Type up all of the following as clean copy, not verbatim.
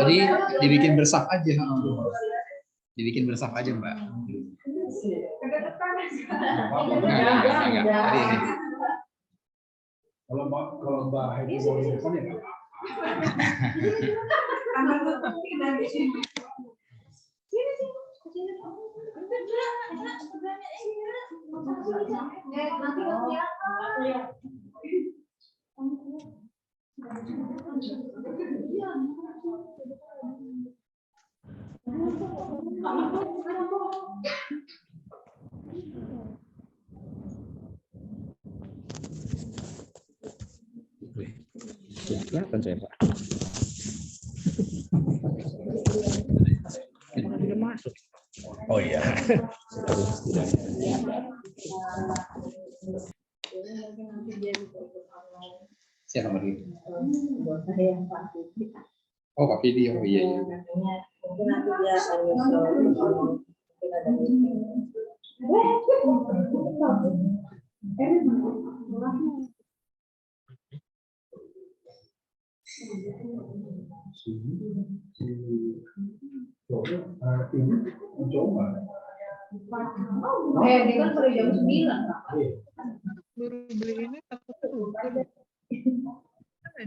Jadi dibikin bersaf aja. Dibikin bersaf aja, Mbak. Enggak. Tadi ini. Kalau Mbak Heidi mau di sini ya. Kelihatan saya, Pak. Sudah masuk. Oh iya. Siapa lagi? Oh, Pak video. Oh iya. Mungkin nanti dia akan nyusul kalau mungkin ada meeting. Ini coba. Dia kan baru jam 9. Baru beli ini takut tuh. Ada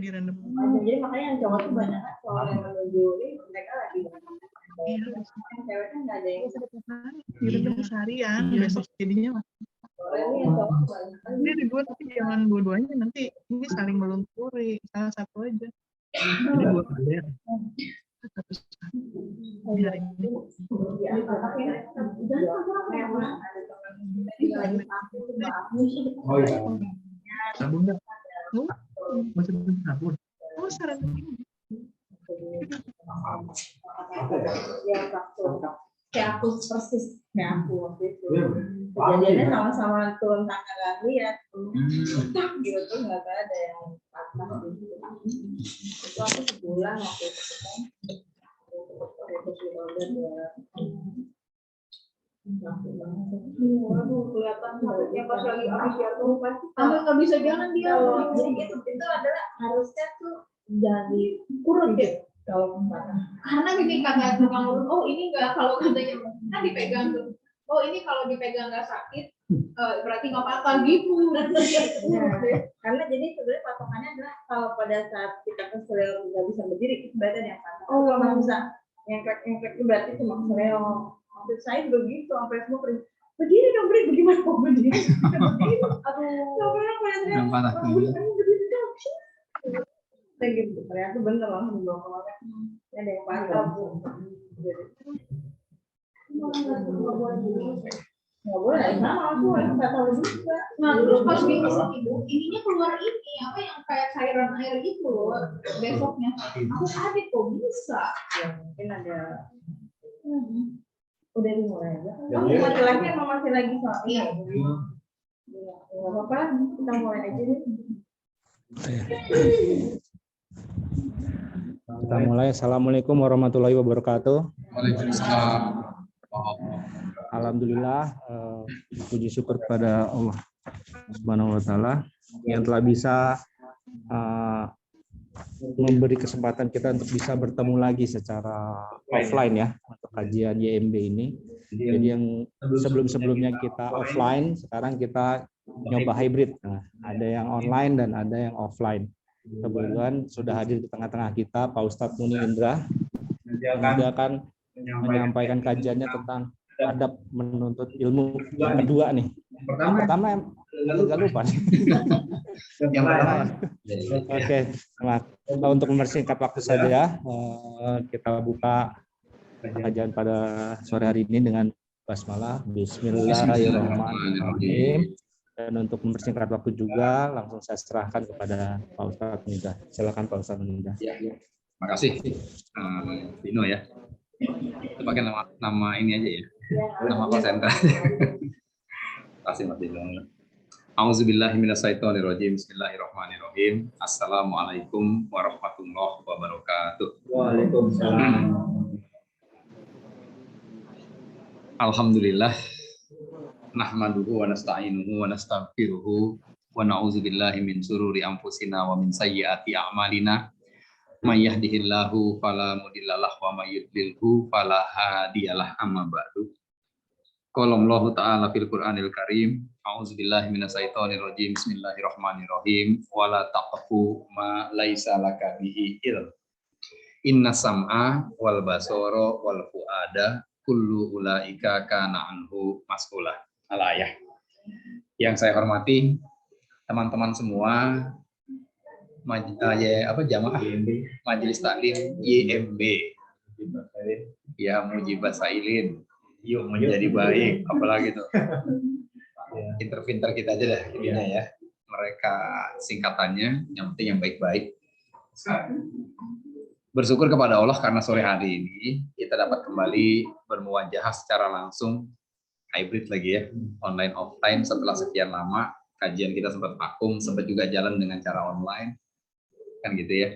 di random. Jadi makanya yang cowok tuh banyak kan soal yang menuju mereka lagi. Iya. Cewek kan nggak ada yang Di random seharian. Besok jadinya mas. yang cowok banyak. Ini dibuat tapi jangan dua-duanya nanti ini saling meluntur. Salah satu aja. Jadi buat kalian. Satu hari ini. Oh iya. Sabun nggak? Masih belum sabun. Oh saran ini. Kayak aku persis kayak aku waktu itu. Kejadiannya sama-sama turun tangga nggak lihat, gitu tuh nggak ada yang patah gitu. Itu aku sebulan waktu itu kan. Kelihatan sakitnya pas lagi habis jatuh pasti. Sampai nggak bisa jalan dia. Jadi gitu itu adalah harusnya tuh jadi kurut ya. Karena gini kata tukang urut, oh ini enggak, kalau katanya kan dipegang tuh, oh ini kalau dipegang nggak sakit, berarti nggak apa-apa gitu. Karena jadi sebenarnya patokannya adalah kalau pada saat kita keseleo nggak bisa berdiri, itu berarti ada yang patah. Oh kalau nggak bisa ngengklek itu berarti cuma keseleo. Maksud saya begitu, sampai semua kering. Berdiri dong, bagaimana kok berdiri? Aduh, nggak pernah berdiri dong. Gitu, ternyata bener langsung dibawa ke mana ada yang patah bu, nggak boleh, sama aku nggak tahu juga. Nah terus pas bikin ibu, ininya keluar ini apa yang kayak cairan air gitu loh, besoknya aku kaget kok bisa, ya mungkin ada, udah dimulai aja. Kamu masih lagi emang masih lagi soal iya, nggak apa-apa, kita mulai aja deh. Kita mulai. Assalamualaikum warahmatullahi wabarakatuh. Waalaikumsalam. Alhamdulillah, puji syukur kepada Allah Subhanahu wa Ta'ala yang telah bisa memberi kesempatan kita untuk bisa bertemu lagi secara offline ya untuk kajian YMB ini. Jadi yang sebelum-sebelumnya kita offline, sekarang kita nyoba hybrid. Nah, ada yang online dan ada yang offline. Kebetulan sudah hadir di tengah-tengah kita Pak Ustadz Muni Indra. Dia akan menyampaikan kajiannya tentang adab menuntut ilmu yang kedua nih. Yang pertama agak lupa nih. Yang pertama. Oke, untuk mempersingkat waktu saja, kita buka kajian pada sore hari ini dengan basmalah. Bismillahirrahmanirrahim. Dan untuk mempersingkat waktu juga, langsung saya serahkan kepada Pak Ustadz Nida. Silakan Pak Ustadz Nida. Ya, terima kasih, Dino ya. Itu pakai nama ini aja ya, nama call center. Terima kasih Mas Dino. Auzubillahiminasyaitonirrajim. Bismillahirrahmanirrahim. Assalamualaikum warahmatullahi wabarakatuh. Waalaikumsalam. Alhamdulillah. Nahmaduhu wa nasta'inuhu wa nastaghfiruhu wa na'udzubillahi min syururi anfusina wa min sayyiati a'malina. May yahdihillahu fala mudhillalah wa may yudlilhu fala hadiyalah, amma ba'du. Qala Allahu ta'ala fil Qur'anil Karim, a'udzubillahi minasyaitonir rajim, bismillahirrahmanirrahim, wala taqfu ma laisa laka bihi ilm. Inna sam'a wal basara wal fuada kullu ulaika kana anhu mas'ula. Al-ayah. Yang saya hormati teman-teman semua, jamaah Majelis Taklim YMB, ya mujibat sailin, yuk menjadi baik, apalagi tuh pinter-pinter kita aja dah intinya ya. Mereka singkatannya, yang penting yang baik-baik. Bersyukur kepada Allah karena sore hari ini kita dapat kembali bermuwajahah secara langsung, hybrid lagi ya, online offline setelah sekian lama. Kajian kita sempat vakum, sempat juga jalan dengan cara online, kan gitu ya.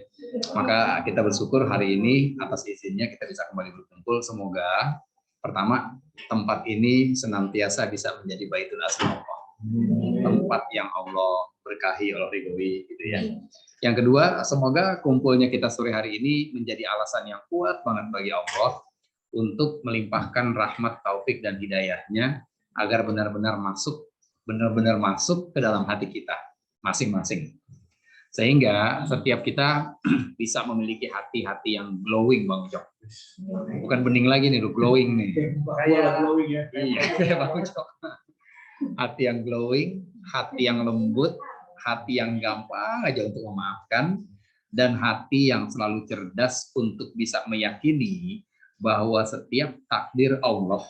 Maka kita bersyukur hari ini atas izinnya kita bisa kembali berkumpul. Semoga pertama, tempat ini senantiasa bisa menjadi Baitul Asma, tempat yang Allah berkahi, Allah ridhoi gitu ya. Yang kedua, semoga kumpulnya kita sore hari ini menjadi alasan yang kuat banget bagi Allah untuk melimpahkan rahmat, taufik dan hidayahnya agar benar-benar masuk ke dalam hati kita masing-masing. Sehingga setiap kita bisa memiliki hati-hati yang glowing, Bang Ucok. Bukan bening lagi nih, glowing nih. Kayak glowing ya. Iya, Bang Ucok. Hati yang glowing, hati yang lembut, hati yang gampang aja untuk memaafkan, dan hati yang selalu cerdas untuk bisa meyakini bahwa setiap takdir Allah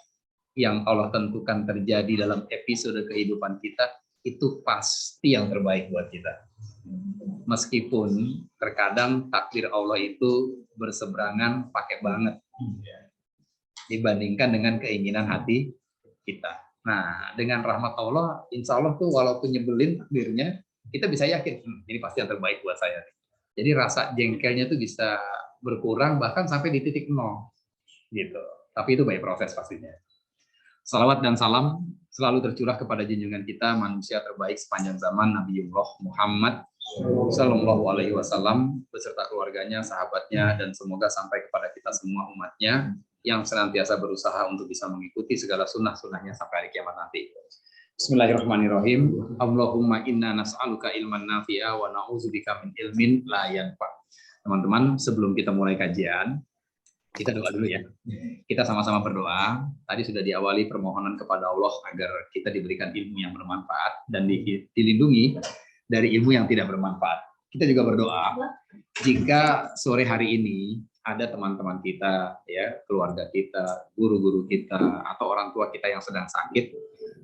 yang Allah tentukan terjadi dalam episode kehidupan kita, itu pasti yang terbaik buat kita. Meskipun terkadang takdir Allah itu berseberangan pakai banget dibandingkan dengan keinginan hati kita. Nah, dengan rahmat Allah, insya Allah tuh walaupun nyebelin takdirnya, kita bisa yakin ini pasti yang terbaik buat saya. Jadi rasa jengkelnya tuh bisa berkurang bahkan sampai di titik nol gitu. Tapi itu by proses pastinya. Salawat dan salam selalu tercurah kepada junjungan kita, manusia terbaik sepanjang zaman, Nabiullah Muhammad Sallallahu Alaihi Wasallam beserta keluarganya, sahabatnya, dan semoga sampai kepada kita semua umatnya yang senantiasa berusaha untuk bisa mengikuti segala sunnah-sunnahnya sampai hari kiamat nanti. Bismillahirrahmanirrahim. Allahumma inna nas'aluka ilman nafi'a wa na'udzubika min ilmin la yanfa'. Teman-teman, sebelum kita mulai kajian, kita doa dulu ya. Kita sama-sama berdoa. Tadi sudah diawali permohonan kepada Allah agar kita diberikan ilmu yang bermanfaat dan dilindungi dari ilmu yang tidak bermanfaat. Kita juga berdoa jika sore hari ini ada teman-teman kita, ya, keluarga kita, guru-guru kita, atau orang tua kita yang sedang sakit,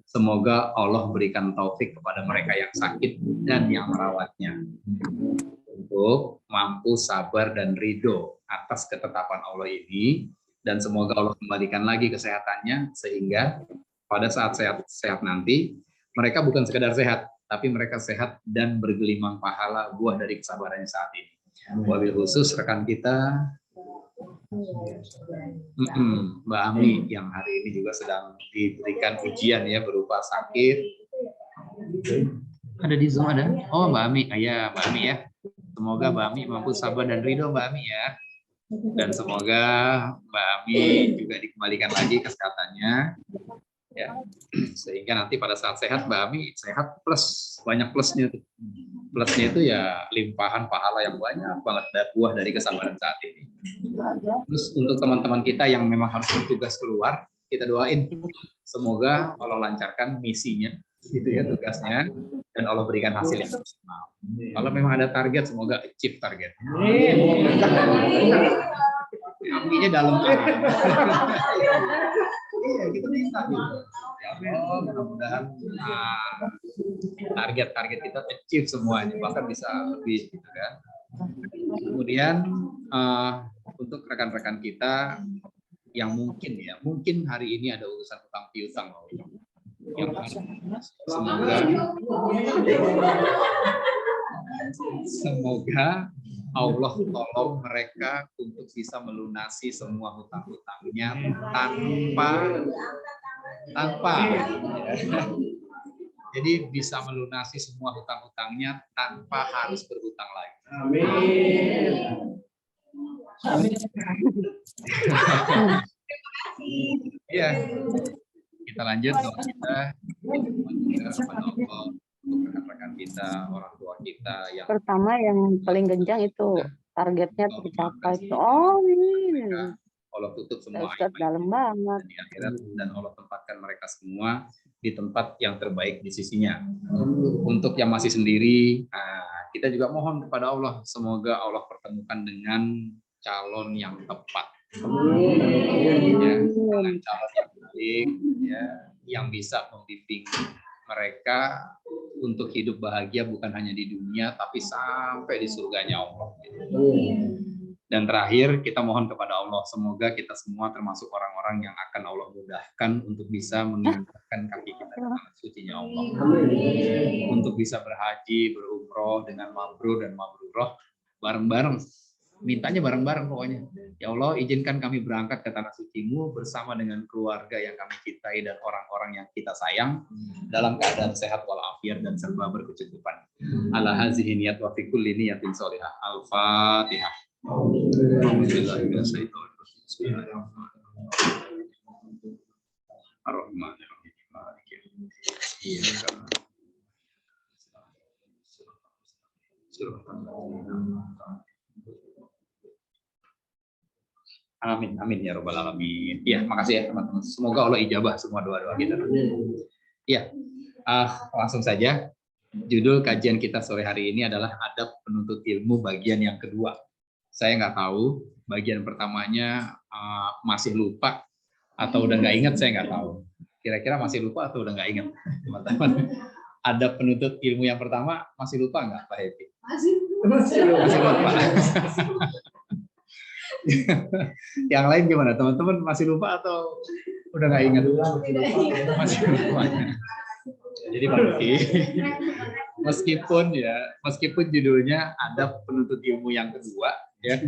semoga Allah berikan taufik kepada mereka yang sakit dan yang merawatnya untuk mampu sabar dan ridho atas ketetapan Allah ini, dan semoga Allah kembalikan lagi kesehatannya sehingga pada saat sehat nanti mereka bukan sekedar sehat, tapi mereka sehat dan bergelimang pahala buah dari kesabarannya saat ini. Wabil khusus rekan kita Mbak Ami yang hari ini juga sedang diberikan ujian ya berupa sakit. Ada di Zoom ada? Oh, Mbak Ami, ya Mbak Ami ya. Semoga Mbak Ami mampu sabar dan ridho, Mbak Ami ya. Dan semoga Mbak Ami juga dikembalikan lagi kesehatannya, ya, sehingga nanti pada saat sehat Mbak Ami sehat plus banyak plusnya. Plusnya itu ya limpahan pahala yang banyak banget dan buah dari kesabaran saat ini. Terus untuk teman-teman kita yang memang harus bertugas keluar, kita doain semoga Allah lancarkan misinya, gitu ya, tugasnya, dan Allah berikan hasil yang maksimal. Kalau memang ada target, semoga achieve target. Apinya dalam. Iya, kita bisa. Ya Allah, mudah-mudahan target-target kita achieve semuanya, bahkan bisa lebih, gitu kan. Kemudian untuk rekan-rekan kita yang mungkin hari ini ada urusan utang piutang, yang semoga Allah tolong mereka untuk bisa melunasi semua hutang-hutangnya Jadi bisa melunasi semua hutang-hutangnya tanpa harus berhutang lagi. Amin. Iya. Kita lanjut doa kita. Kepada Allah, untuk rekan-rekan kita, orang tua kita yang Pertama yang paling genjang itu targetnya tercapai. Oh, ini Allah tutup semua Ustaz dalam banget. di akhirat, dan Allah tempatkan mereka semua di tempat yang terbaik di sisinya. Untuk yang masih sendiri, kita juga mohon kepada Allah, semoga Allah pertemukan dengan calon yang tepat. Ya, dengan calon yang baik, ya, yang bisa membimbing mereka untuk hidup bahagia bukan hanya di dunia tapi sampai di surganya Allah. Dan terakhir kita mohon kepada Allah, semoga kita semua termasuk orang-orang yang akan Allah mudahkan untuk bisa menginjakkan kaki kita ke tanah sucinya Allah, untuk bisa berhaji, berumroh dengan mabrur dan mabrurah bareng-bareng. Mintanya bareng-bareng pokoknya. Ya Allah, izinkan kami berangkat ke tanah suci-Mu bersama dengan keluarga yang kami cintai dan orang-orang yang kita sayang dalam keadaan sehat walafiat dan serba berkecukupan. Ala hazihi niyat wa fi kulli niyatin sholihah. Al-Fatihah. Amin, amin ya robbal alamin. Ya, makasih ya teman-teman. Semoga Allah ijabah semua doa-doa kita. Ya, langsung saja. Judul kajian kita sore hari ini adalah Adab Penuntut Ilmu bagian yang kedua. Saya nggak tahu bagian pertamanya masih lupa atau udah nggak ingat, saya nggak tahu. Kira-kira masih lupa atau udah nggak ingat, teman-teman? Adab penuntut ilmu yang pertama masih lupa nggak, Pak Happy? Masih lupa. Yang lain gimana, teman-teman? Masih lupa atau udah nggak ingat? Masih lupa. Jadi berarti meskipun judulnya Adab Penuntut Ilmu yang kedua, ya,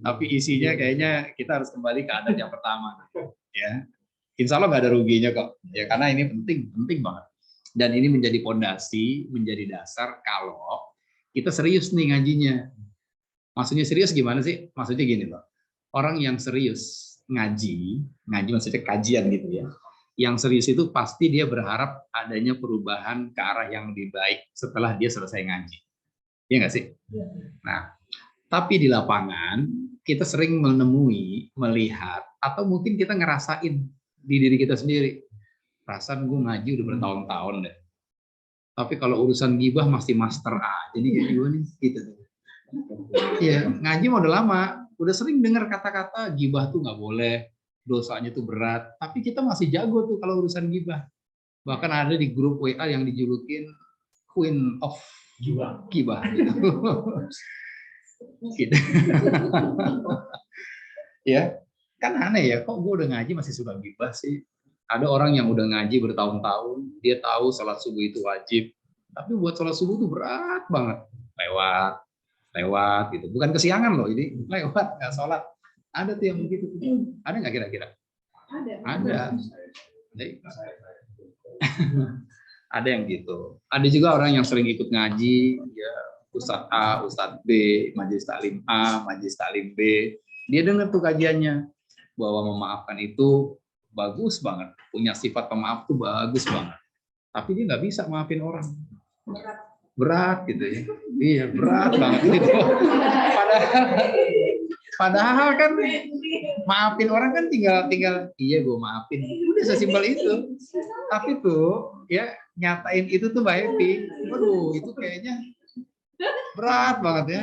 tapi isinya kayaknya kita harus kembali ke adab yang pertama, ya. Insya Allah nggak ada ruginya kok, ya, karena ini penting banget. Dan ini menjadi pondasi, menjadi dasar kalau kita serius nih ngajinya. Maksudnya serius gimana sih? Maksudnya gini loh, orang yang serius ngaji maksudnya kajian gitu ya. Yang serius itu pasti dia berharap adanya perubahan ke arah yang lebih baik setelah dia selesai ngaji. Iya nggak sih? Nah, tapi di lapangan kita sering menemui, melihat, atau mungkin kita ngerasain di diri kita sendiri. Perasaan gue ngaji udah bertahun-tahun deh. Tapi kalau urusan ghibah masih master aja nih kayak gue nih, gitu. Iya, ngaji mau udah lama, udah sering dengar kata-kata ghibah tuh nggak boleh, dosanya tuh berat, tapi kita masih jago tuh kalau urusan ghibah. Bahkan ada di grup WA yang dijulukin Queen of Ghibah gitu. Gitu. Ya, kan aneh ya, kok gue udah ngaji masih suka ghibah sih. Ada orang yang udah ngaji bertahun-tahun, dia tahu sholat subuh itu wajib, tapi buat sholat subuh tuh berat banget, lewat gitu. Bukan kesiangan loh, ini lewat nggak sholat. Ada tuh yang begitu. Ada nggak kira-kira? Ada. Ada yang gitu. Ada juga orang yang sering ikut ngaji, ya, Ustadz A, Ustadz B, Majelis Taklim A, Majelis Taklim B. Dia dengar tuh kajiannya bahwa memaafkan itu bagus banget, punya sifat pemaaf tuh bagus banget. Tapi dia nggak bisa maafin orang. Berat gitu ya. Iya, berat banget gitu. Padahal kan maafin orang kan tinggal iya gue maafin. Udah sesimpel itu. Tapi tuh ya nyatain itu tuh Mbak Happy. Waduh, itu kayaknya berat banget ya.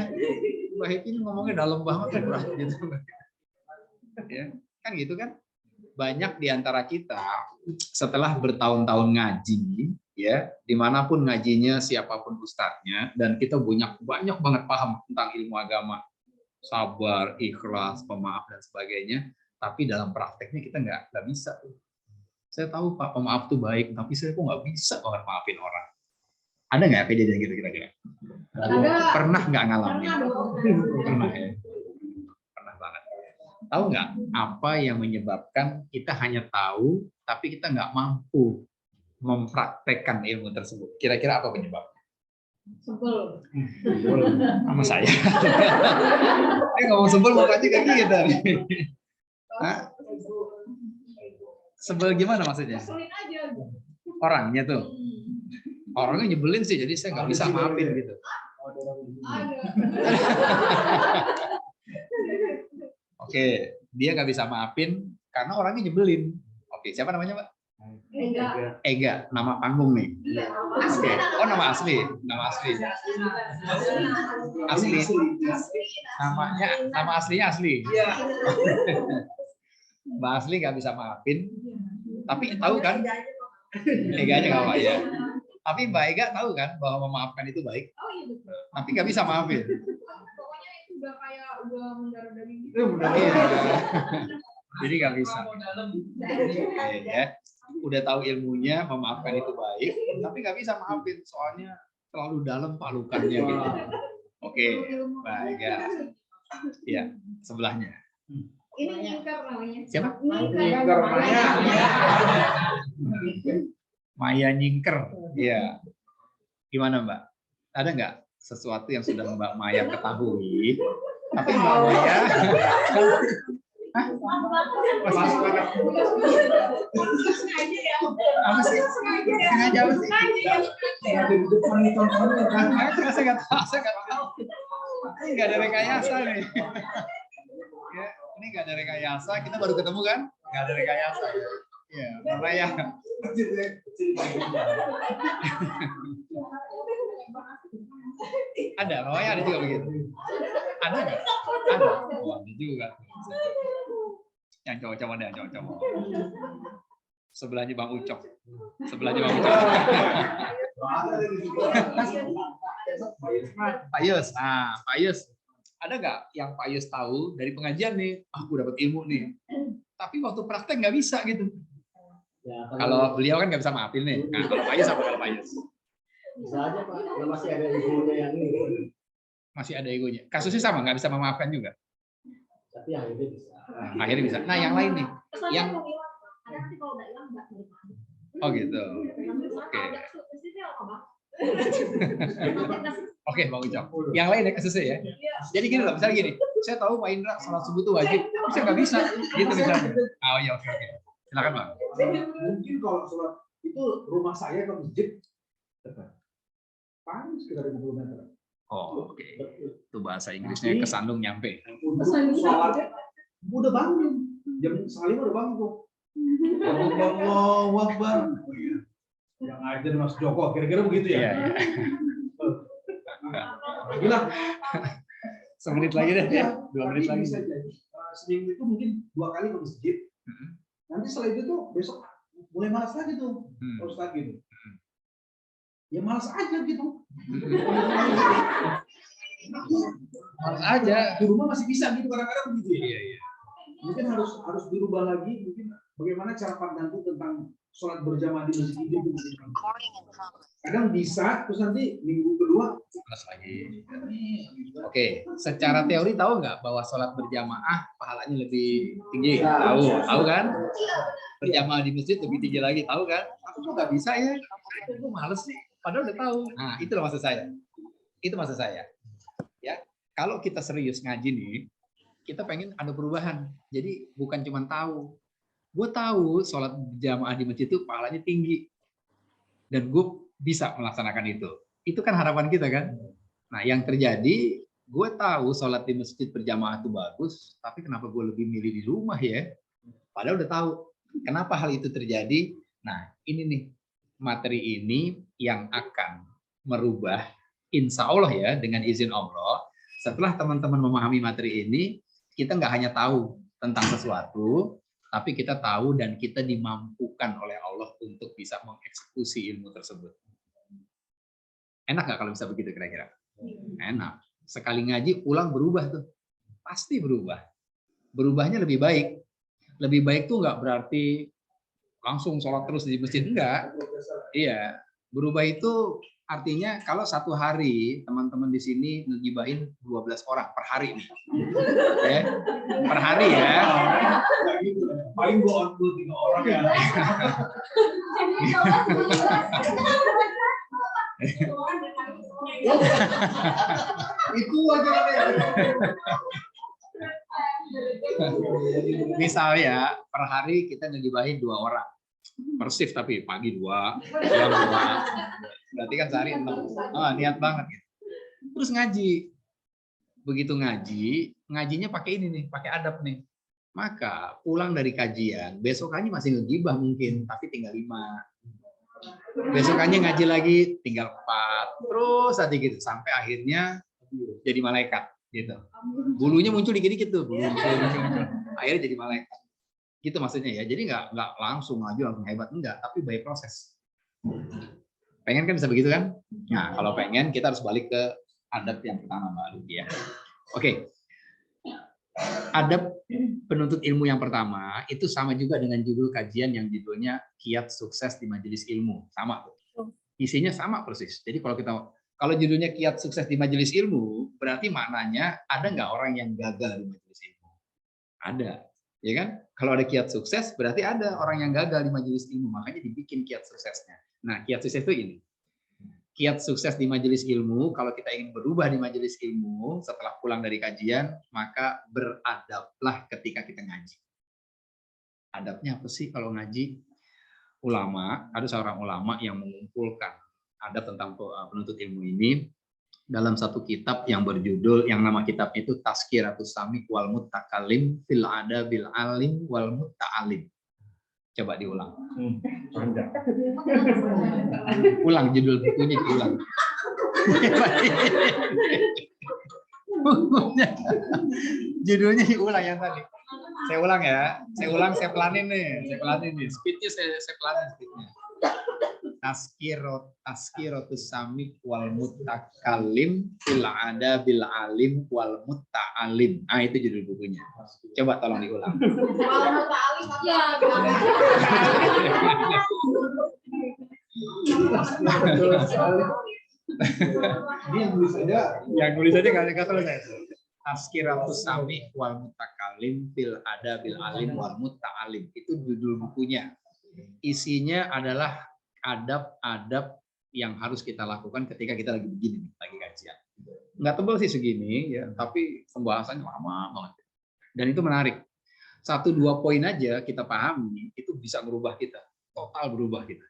Mbak Happy ngomongnya dalam banget, berat gitu. Ya, kan gitu kan. Banyak di antara kita setelah bertahun-tahun ngaji, ya, dimanapun ngajinya, siapapun ustadznya, dan kita banyak banget paham tentang ilmu agama, sabar, ikhlas, pemaaf dan sebagainya, tapi dalam prakteknya kita nggak bisa. Saya tahu Pak pemaaf tuh baik, tapi saya kok nggak bisa banget maafin orang. Ada nggak kejadian gitu kira-kira? Pernah nggak ngalamin? Pernah ya. Pernah banget. Tahu nggak apa yang menyebabkan kita hanya tahu tapi kita nggak mampu mempraktekkan ilmu tersebut? Kira-kira apa penyebabnya? Sebel. Sama saya. Ngomong sebel mukanya kayak gitu. Hah? Sebel gimana maksudnya? Keselin aja. Orangnya tuh. Orangnya nyebelin sih, jadi saya nggak bisa maafin gitu. Ada. Oke, dia nggak bisa maafin karena orangnya nyebelin. Oke, siapa namanya, Pak? Enggak. Ega, nama panggung nih. Oke. Oh, nama asli. Nama asli. Asli. Nama aslinya asli. Mbak Asli nggak bisa maafin, tapi tahu kan? Eganya nggak apa ya. Tapi Mbak Ega tahu kan bahwa memaafkan itu baik, Oh iya betul. tapi nggak bisa maafin. Pokoknya itu udah kayak udah mendarah daging gitu. Iya. Jadi nggak bisa. Ya. Udah tahu ilmunya memaafkan itu baik, tapi nggak bisa maafin soalnya terlalu dalam palukannya gitu. Oke, baik ya. Ya, sebelahnya. Ini nyingkar namanya. Siapa? Nyingkar. Maya Nyingker. Iya. Gimana Mbak? Ada nggak sesuatu yang sudah Mbak Maya ketahui, tapi Mbak Maya apa sih? Sengaja apa sih? Saya nggak tahu. Ini nggak ada rekayasa nih. Ya, ini nggak ada rekayasa. Kita baru ketemu kan? Nggak ada rekayasa. Ya, Mbak ya. Ada, Mbak Maya ada juga begitu. Ada nggak? Ada. Oh, ada juga. Yang cowok-cowok deh, cowok-cowok. Sebelahnya Bang Ucok. Sebelahnya Bang Ucok. Pak Yus. Ah, Pak Yus. Ada nggak yang Pak Yus tahu dari pengajian nih? Aku dapat ilmu nih. Tapi waktu praktek nggak bisa gitu. Ya, Kalau beliau kan nggak bisa maafin nih. Nah, kalau Pak Yus apa kalau Pak Yus? bisa aja Pak, kalau masih ada ibunya yang ini. Masih ada egonya. Kasusnya sama, nggak bisa memaafkan juga. Tapi yang itu bisa. Nah, akhirnya bisa. Nah, yang lain nih. Yang Ada nanti kalau udah hilang nggak dari mana. oh gitu. Oke. Oke, Bang Ucap. Yang lain ya kasusnya ya. Jadi gini loh, misalnya gini. Saya tahu Pak Indra sholat subuh itu wajib, tapi saya nggak bisa. Gitu misalnya. Oh iya, oke. Silakan Bang. Mungkin kalau sholat itu rumah saya ke masjid dekat. Paling sekitar 50 meter. Oh, oke. Itu bahasa Inggrisnya kesandung nyampe. Untuk sholat udah bangun. Jam 5 udah bangun tuh. Allahu Akbar. Yang ajar Mas Joko, kira-kira begitu ya? Iya, iya. Gila. Semenit lagi deh, ya. 2 menit lagi. Bisa jadi seminggu itu mungkin 2 kali ke masjid. Nanti setelah itu tuh besok mulai malas lagi tuh. Terus lagi tuh. Ya malas aja gitu. Malas aja. Di rumah masih bisa gitu kadang-kadang begitu ya. Iya, iya. Mungkin harus dirubah lagi mungkin bagaimana cara pandangku tentang sholat berjamaah di masjid itu. Kadang bisa, terus nanti minggu kedua Malas lagi. Oke, secara teori tahu nggak bahwa sholat berjamaah pahalanya lebih tinggi? Tahu kan? Berjamaah di masjid lebih tinggi lagi, tahu kan? Aku kok nggak bisa ya? Aku males sih. Padahal udah tahu. Nah, itulah maksud saya. Itu maksud saya. Ya, kalau kita serius ngaji nih, kita pengen ada perubahan. Jadi bukan cuma tahu. Gue tahu sholat berjamaah di masjid itu pahalanya tinggi. Dan gue bisa melaksanakan itu. Itu kan harapan kita kan? Nah, yang terjadi, gue tahu sholat di masjid berjamaah itu bagus, tapi kenapa gue lebih milih di rumah ya? Padahal udah tahu. Kenapa hal itu terjadi? Nah, ini nih, materi ini yang akan merubah, insya Allah ya, dengan izin Allah, setelah teman-teman memahami materi ini, kita nggak hanya tahu tentang sesuatu, tapi kita tahu dan kita dimampukan oleh Allah untuk bisa mengeksekusi ilmu tersebut. Enak nggak kalau bisa begitu kira-kira? Enak. Sekali ngaji, pulang berubah tuh. Pasti berubah. Berubahnya lebih baik. Lebih baik tuh nggak berarti langsung sholat terus di masjid. Enggak. Iya. Berubah itu Artinya kalau satu hari teman-teman di sini ngegibahin 12 orang per hari nih. Ya. Per hari ya. Paling 2-3 orang ya. Itu aja. Misalnya per hari kita ngegibahin 2 orang. Per shift tapi pagi 2, siang 2. Berarti kan sehari 6. Niat banget gitu. Terus ngaji. Begitu ngaji, ngajinya pakai ini nih, pakai adab nih. Maka pulang dari kajian, besokannya masih ngegibah mungkin, tapi tinggal 5. Besokannya ngaji lagi tinggal 4. Terus aja gitu sampai akhirnya jadi malaikat gitu. Bulunya muncul dikit-dikit tuh, muncul. Akhirnya jadi malaikat. Gitu maksudnya ya. Jadi nggak langsung maju langsung hebat, enggak, tapi by proses. Pengen kan bisa begitu kan? Nah, kalau pengen kita harus balik ke adab yang pertama Mbak Luki ya. Oke. Adab penuntut ilmu yang pertama itu sama juga dengan judul kajian yang judulnya Kiat Sukses di Majelis Ilmu. Sama tuh. Isinya sama persis. Jadi kalau judulnya Kiat Sukses di Majelis Ilmu, berarti maknanya ada nggak orang yang gagal di majelis ilmu? Ada. Ya kan? Kalau ada kiat sukses, berarti ada orang yang gagal di majelis ilmu. Makanya dibikin kiat suksesnya. Nah, kiat sukses itu ini. Kiat sukses di majelis ilmu, kalau kita ingin berubah di majelis ilmu, setelah pulang dari kajian, maka beradablah ketika kita ngaji. Adabnya apa sih kalau ngaji? Ulama, ada seorang ulama yang mengumpulkan adab tentang penuntut ilmu ini dalam satu kitab yang berjudul, yang nama kitabnya itu Tazkiratus Sami' wal Mutakalim fil Adabil Alim wal Mutta'alim. Coba diulang. Ulang judul bukunya, diulang. Judulnya diulang yang tadi. Saya ulang ya. Saya pelanin nih. Speednya saya pelanin speednya. Tazkiratus Sami' wal Mutakalim fil Adabil Alim wal Mutta'alim. Ah, itu judul bukunya. Coba tolong diulang. Yang nulis aja nggak selesai. Tazkiratus Sami' wal Mutakalim fil Adabil Alim wal Mutta'alim. Itu judul bukunya. Isinya adalah adab-adab yang harus kita lakukan ketika kita lagi begini, lagi kajian. Nggak tebal sih segini, ya, tapi pembahasannya lama banget. Dan itu menarik. 1-2 poin aja kita pahami, itu bisa merubah kita, total berubah kita.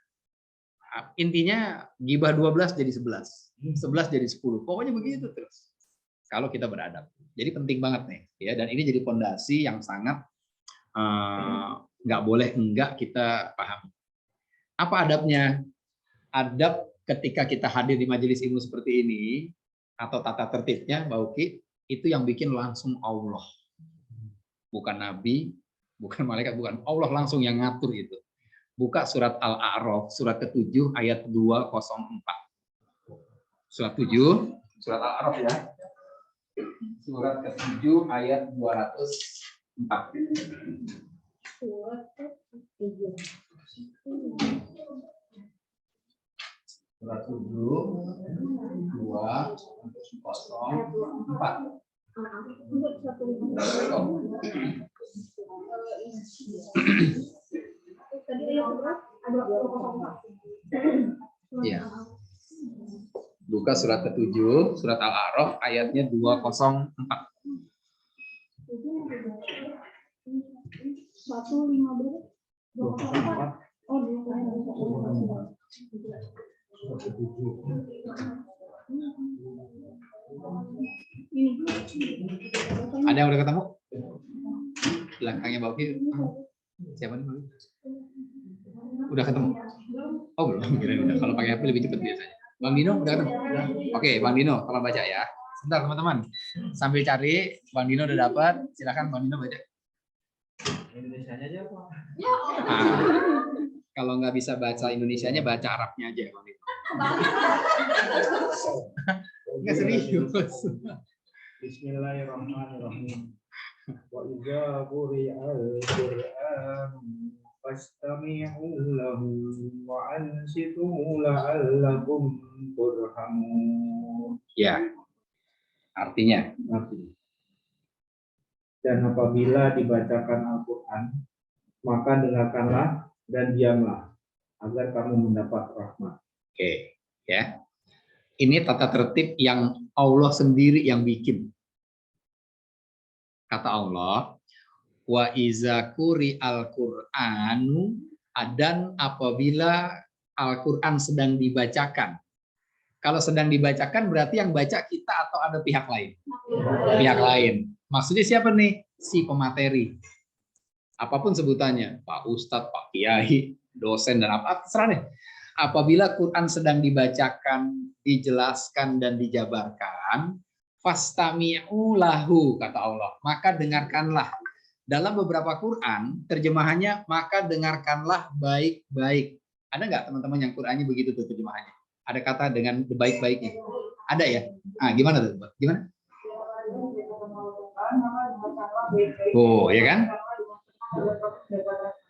Intinya gibah 12 jadi 11, 11 jadi 10. Pokoknya begitu terus. Kalau kita beradab. Jadi penting banget nih, ya. Dan ini jadi fondasi yang sangat nggak boleh enggak kita pahami. Apa adabnya? Adab ketika kita hadir di majelis ilmu seperti ini, atau tata tertibnya, Mbak Uki, itu yang bikin langsung Allah. Bukan Nabi, bukan malaikat, bukan Allah langsung yang ngatur itu. Buka surat Al-A'raf, surat ke-7, ayat 204. Surat 7, surat Al-A'raf ya. Surat ke-7, ayat 204. Surat ke-7. Surat 7, 204. Ya. Buka surat ke-7, surat Al-A'raf, ayatnya 204. 204. Ada yang udah ketemu? Belakangnya Mbak Uki. Siapa nih Mbak Uki? Udah ketemu? Oh belum, kira udah. Kalau pakai HP lebih cepat biasanya. Bang Dino udah ketemu? Oke, Bang Dino tolong baca ya. Sebentar teman-teman. Sambil cari, Bang Dino udah dapat. Silakan Bang Dino baca. Indonesianya aja Pak. Kalau nggak bisa baca Indonesianya, baca Arabnya aja Bang Dino. Nggak serius. Bismillahirrahmanirrahim. Wa idza quri'al Qur'an fastami'u lahu wa ansitu la'allakum turhamun. Ya. Artinya. Dan apabila dibacakan Al-Quran, maka dengarkanlah dan diamlah agar kamu mendapat rahmat. Oke, ya. Ini tata tertib yang Allah sendiri yang bikin. Kata Allah, wa iza quri al-Qur'anu, dan apabila Al-Quran sedang dibacakan. Kalau sedang dibacakan berarti yang baca kita atau ada pihak lain? Pihak lain. Maksudnya siapa nih? Si pemateri. Apapun sebutannya, Pak Ustadz, Pak Kiai, dosen, dan apa, terserah deh. Apabila Quran sedang dibacakan, dijelaskan, dan dijabarkan, fastami'u lahu, kata Allah, maka dengarkanlah. Dalam beberapa Quran, terjemahannya, maka dengarkanlah baik-baik. Ada nggak teman-teman yang Qurannya begitu tuh terjemahannya? Ada kata dengan baik-baiknya? Ada ya? Ah, gimana tuh? Gimana? Oh, ya kan?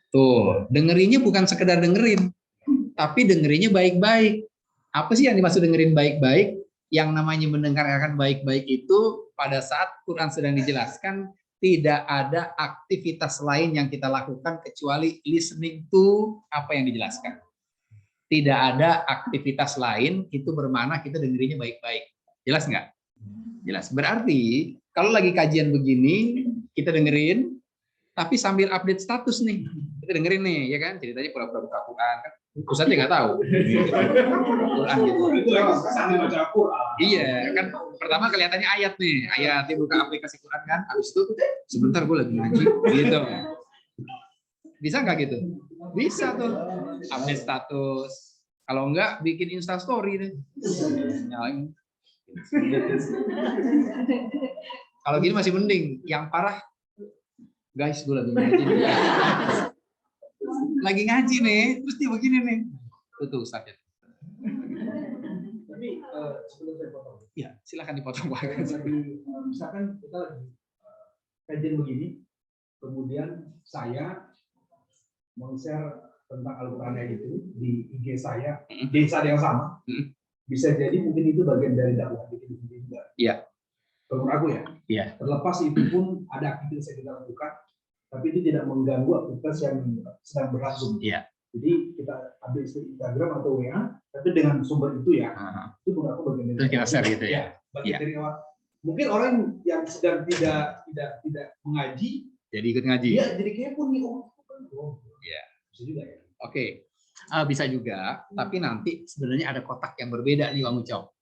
Tuh, dengerinnya bukan sekedar dengerin, tapi dengerinnya baik-baik. Apa sih yang dimaksud dengerin baik-baik? Yang namanya mendengarkan baik-baik itu pada saat Quran sedang dijelaskan, tidak ada aktivitas lain yang kita lakukan kecuali listening to apa yang dijelaskan. Tidak ada aktivitas lain, itu bermakna kita dengerinnya baik-baik. Jelas nggak? Jelas. Berarti kalau lagi kajian begini, kita dengerin, tapi sambil update status nih. Kita dengerin nih, ya kan? Ceritanya pura-pura buka Quran kan. Pusatnya nggak tahu. Quran gitu. Itu sambil baca Quran. Iya, kan pertama kelihatannya ayat nih. Ayat dia buka aplikasi Quran kan. Habis itu sebentar gue lagi ngaji gitu. Bisa nggak gitu? Bisa tuh. Update status. Kalau enggak bikin Insta story deh. Nyalain. Kalau gini masih mending. Yang parah, guys, gue lagi ngaji. Lagi ngaji nih, terus dia begini nih. Tuh, Ustaz. Tapi sebelum saya potong. Ya, silakan dipotong Pak. Misalkan kita lagi kajian begini, kemudian saya meng-share tentang Al-Quran itu di IG saya, di saat yang sama, bisa jadi mungkin itu bagian dari dakwah bikin juga. Iya. Menurut aku ya. Iya. Terlepas itu pun ada aktivitas yang kita lakukan, tapi itu tidak mengganggu aktivitas yang sedang berlangsung. Iya. Jadi kita ambil Instagram atau WA, tapi dengan sumber itu ya. Itu menurut aku bagian dari. Terus kita share gitu ya. Bagian dari awal. Mungkin orang yang sedang tidak mengaji, jadi ikut ngaji. Iya, jadi kepo nih. Iya. Bisa juga ya. Oke. Bisa juga, tapi nanti sebenarnya ada kotak yang berbeda nih Bang Ucok.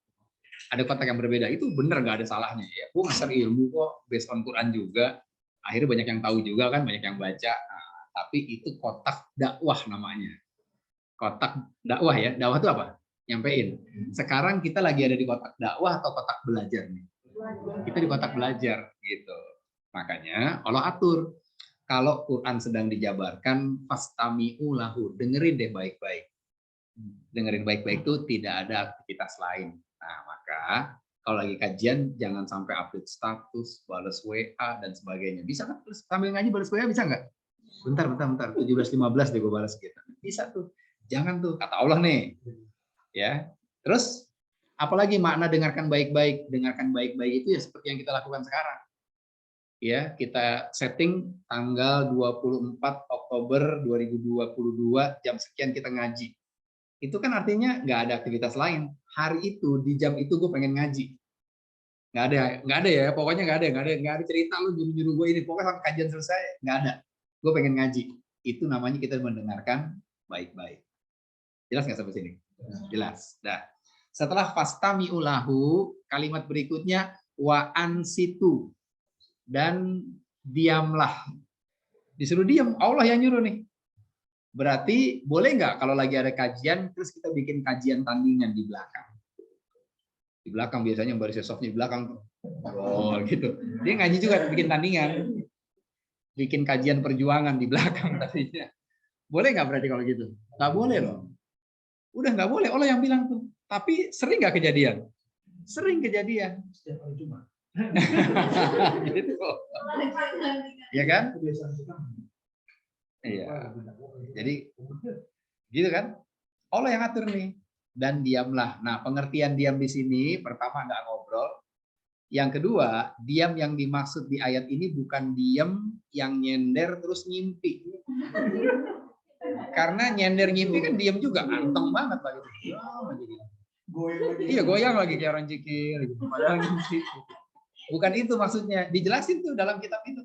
Ada kotak yang berbeda, itu bener nggak ada salahnya ya. Gue ngasih ilmu kok, based on Quran juga. Akhirnya banyak yang tahu juga kan, banyak yang baca. Nah, tapi itu kotak dakwah namanya. Kotak dakwah ya. Dakwah itu apa? Nyampein. Sekarang kita lagi ada di kotak dakwah atau kotak belajar nih? Kita di kotak belajar gitu. Makanya Allah atur. Kalau Quran sedang dijabarkan, fastami'u lahu, dengerin deh baik-baik. Dengerin baik-baik itu tidak ada aktivitas lain. Nah, maka kalau lagi kajian jangan sampai update status, balas WA dan sebagainya. Bisa kan sambil ngaji balas WA bisa nggak? Bentar. 17.15 deh gue balas gitu. Bisa tuh. Jangan tuh, kata Allah nih. Ya. Terus apalagi makna dengarkan baik-baik? Dengarkan baik-baik itu ya seperti yang kita lakukan sekarang. Ya, kita setting tanggal 24 Oktober 2022 jam sekian kita ngaji. Itu kan artinya nggak ada aktivitas lain. Hari itu di jam itu gue pengen ngaji. Nggak ada ya. Pokoknya nggak ada cerita lu nyuruh gue ini. Pokoknya sampai kajian selesai nggak ada. Gue pengen ngaji. Itu namanya kita mendengarkan baik-baik. Jelas nggak sampai sini? Jelas. Nah, setelah fastami'u lahu, kalimat berikutnya wa ansitu. Dan diamlah. Disuruh diam, Allah yang nyuruh nih. Berarti boleh nggak kalau lagi ada kajian terus kita bikin kajian tandingan di belakang? Di belakang biasanya barisnya softnya di belakang tuh. Oh gitu. Dia ngaji juga bikin tandingan. Bikin kajian perjuangan di belakang tadinya. Boleh nggak berarti kalau gitu? Nggak boleh loh. Udah nggak boleh, Allah yang bilang tuh. Tapi sering nggak kejadian? Sering kejadian. Setiap hari Jumat. Gitu. Ya kan? Iya. Jadi gitu kan? Allah yang atur nih. Dan diamlah. Nah, pengertian diam di sini pertama nggak ngobrol. Yang kedua, diam yang dimaksud di ayat ini bukan diam yang nyender terus ngimpi. Karena nyender ngimpi kan diam juga, anteng banget lagi. Iya, goyang lagi kayak orang zikir. Padahal ngimpi. Bukan itu maksudnya. Dijelasin tuh dalam kitab itu.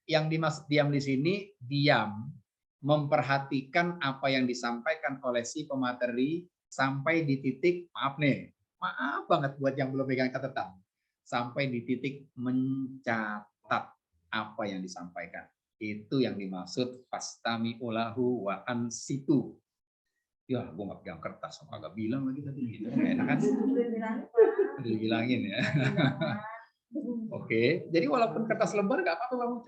Yang dimaksud diam di sini, diam memperhatikan apa yang disampaikan oleh si pemateri sampai di titik, maaf nih, maaf banget buat yang belum pegang catatan, sampai di titik mencatat apa yang disampaikan. Itu yang dimaksud pastami ulahu wa ansitu. Ya, gue nggak pegang kertas, agak bilang lagi tadi gitu. Enak kan? Dibilangin ya. Oke, jadi walaupun kertas lembar nggak apa-apa kamu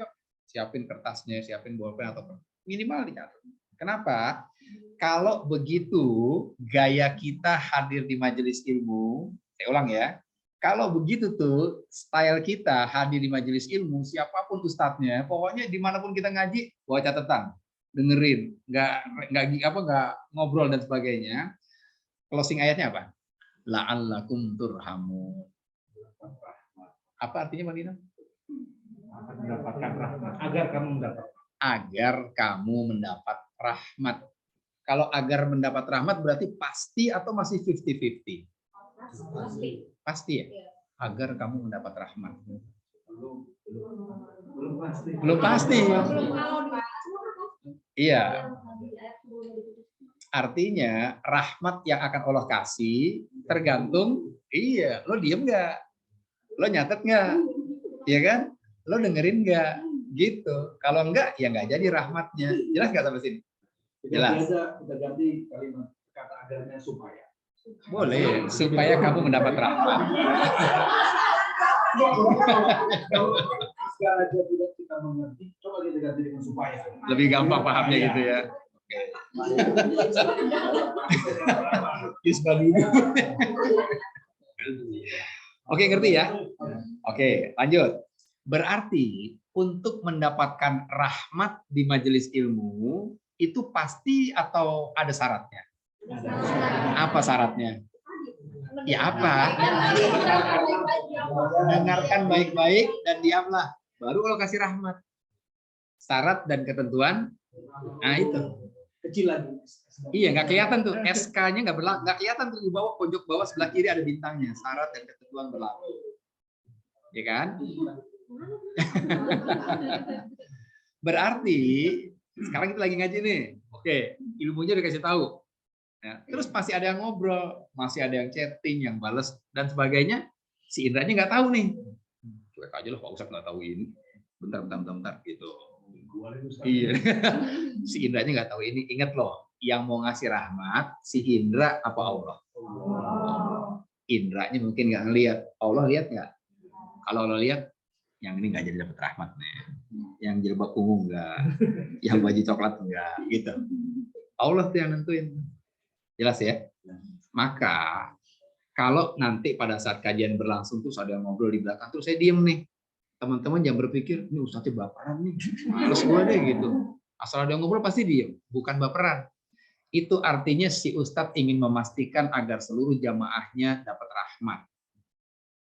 siapin kertasnya, siapin bolpen atau minimal dicatat. Kenapa? Kalau begitu gaya kita hadir di majelis ilmu, saya ulang ya. Kalau begitu tuh style kita hadir di majelis ilmu, siapapun ustadznya, pokoknya dimanapun kita ngaji, bawa catatan, dengerin, nggak ngobrol dan sebagainya. Closing ayatnya apa? La'allakum turhamun. Apa artinya Bang Dino? Mendapatkan rahmat. Agar kamu mendapat. Agar kamu mendapat rahmat. Kalau agar mendapat rahmat berarti pasti atau masih 50-50? Pasti. Pasti ya? Agar kamu mendapat rahmat. Belum pasti. Belum pasti. Iya. Artinya rahmat yang akan Allah kasih tergantung, iya, lo diem nggak? Lo nyatet nggak? Iya kan? Lo dengerin nggak? Gitu. Kalau enggak, ya nggak jadi rahmatnya. Jelas nggak sampai sini? Jelas. Kita ganti kalimat kata agarnya supaya. Boleh, supaya kamu mendapat rahmat. Agar aja tidak kita mengerti, coba kita ganti dengan supaya. Lebih gampang pahamnya gitu ya. Oke, ngerti ya? Oke, lanjut. Berarti untuk mendapatkan rahmat di majelis ilmu itu pasti atau ada syaratnya? Apa syaratnya? Ya apa? Dengarkan baik-baik dan diamlah. Baru kalau kasih rahmat. Syarat dan ketentuan, nah itu. Kecil lagi. Iya, nggak kelihatan tuh. SK-nya nggak kelihatan tuh di bawah, pojok bawah sebelah kiri ada bintangnya. Syarat dan ketentuan berlaku. Ya kan? Berarti sekarang kita lagi ngaji nih. Oke, ilmunya udah kasih tahu. Ya, terus masih ada yang ngobrol, masih ada yang chatting, yang bales dan sebagainya. Si Indranya nggak tahu nih. Cuek aja loh, Pak Ustadz nggak tahu ini. Bentar gitu. Iya. Si Indranya nggak tahu ini. Ingat loh, yang mau ngasih rahmat si Indra apa Allah? Indranya mungkin nggak ngelihat. Allah lihat nggak? Kalau Allah lihat, yang ini nggak jadi dapat rahmat nih. Yang jilbab ungu nggak, yang baju coklat nggak, gitu. Allah tuh yang nentuin. Jelas ya? Maka kalau nanti pada saat kajian berlangsung terus ada yang ngobrol di belakang, terus saya diem nih. Teman-teman jangan berpikir, ini ustadznya baperan nih, males gue deh gitu. Asal ada yang ngobrol pasti diem, bukan baperan. Itu artinya si ustadz ingin memastikan agar seluruh jamaahnya dapat rahmat.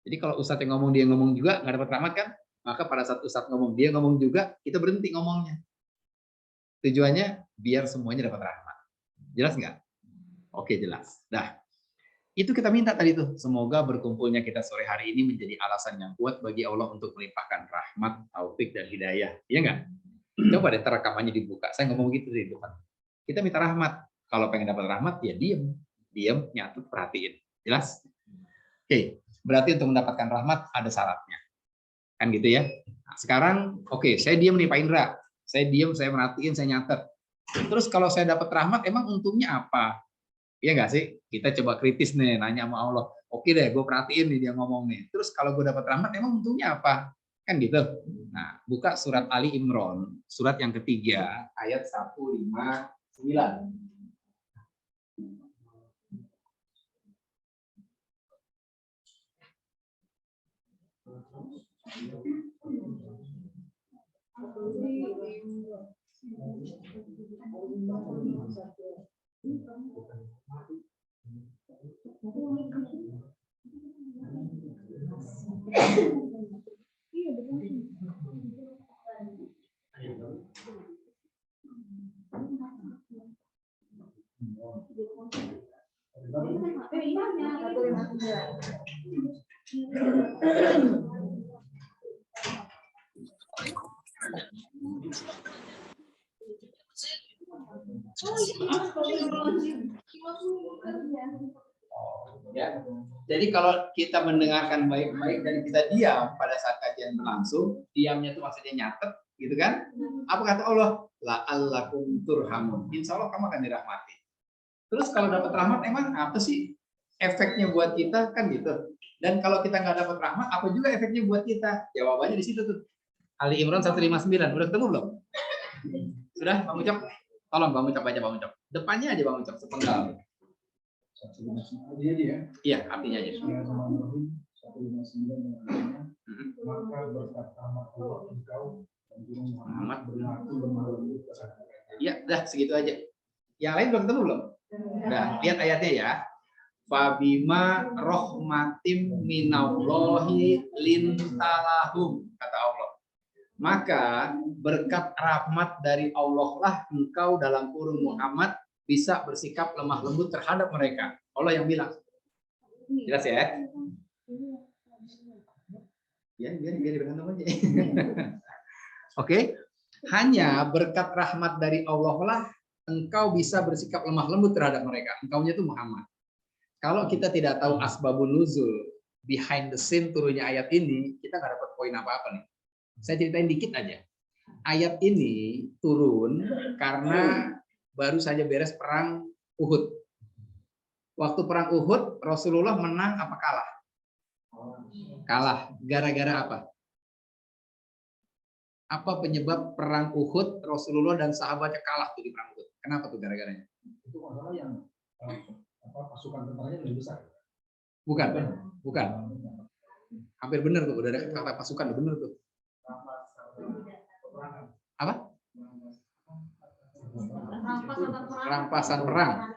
Jadi kalau ustadz yang ngomong dia ngomong juga nggak dapat rahmat kan, maka pada saat ustadz ngomong dia ngomong juga, kita berhenti ngomongnya. Tujuannya biar semuanya dapat rahmat. Jelas nggak? Oke, jelas. Nah, itu kita minta tadi tuh, semoga berkumpulnya kita sore hari ini menjadi alasan yang kuat bagi Allah untuk melimpahkan rahmat, taufik dan hidayah. Iya nggak? Coba deh rekamannya dibuka. Saya ngomong gitu di depan. Kita minta rahmat. Kalau pengen dapat rahmat ya diem, nyatet, perhatiin. Jelas? Oke, berarti untuk mendapatkan rahmat ada syaratnya. Kan gitu ya. Nah, sekarang oke, saya diem nih Pak Indra. Saya diem, saya merhatiin, saya nyatet. Terus kalau saya dapat rahmat emang untungnya apa? Iya nggak sih? Kita coba kritis nih, nanya sama Allah. Oke deh, gue perhatiin nih dia ngomong nih. Terus kalau gue dapat rahmat, emang untungnya apa? Kan gitu. Nah, buka surat Ali Imran, surat yang ketiga, ayat 159. Ya. Jadi kalau kita mendengarkan baik-baik dan kita diam pada saat kajian berlangsung, diamnya itu maksudnya nyatet, gitu kan? Apa kata Allah? La'allakum turhamun. Insya Allah kamu akan dirahmati. Terus kalau dapat rahmat, emang apa sih efeknya buat kita, kan gitu? Dan kalau kita nggak dapat rahmat, apa juga efeknya buat kita? Jawabannya di situ tuh. Ali Imran 159, udah ketemu belum? Sudah, Bang Ucap? Tolong Bang Ucap baca Bang Ucap. Depannya aja Bang Ucap, sepenggal. Artinya dia, Iya, artinya aja. Bismillahirrahmanirrahim. 159 maka berkat rahmat Allah engkau dan Gunung Muhammad berlaku lemah lembut kepada mereka. Iya, dah segitu aja. Yang lain belum ketemu belum? Nah, lihat ayatnya ya. Fabima rohmatim minallahi lintalahum, kata Allah. Maka berkat rahmat dari Allah lah engkau dalam kurung Muhammad bisa bersikap lemah lembut terhadap mereka. Allah yang bilang. Jelas ya? Biar berantem aja. Oke. Hanya berkat rahmat dari Allah lah engkau bisa bersikap lemah lembut terhadap mereka. Engkaunya itu Muhammad. Kalau kita tidak tahu asbabun nuzul, behind the scene turunnya ayat ini, kita nggak dapat poin apa-apa nih. Saya ceritain dikit aja. Ayat ini turun karena baru saja beres perang Uhud. Waktu perang Uhud, Rasulullah menang apa kalah? Kalah. Gara-gara apa? Apa penyebab perang Uhud Rasulullah dan sahabatnya kalah tuh di perang Uhud? Kenapa tuh gara-garanya? Itu masalah yang pasukan tentaranya lebih besar. Bukan. Hampir benar tuh, udah ada kata pasukan, benar tuh. Apa? Rampasan perang.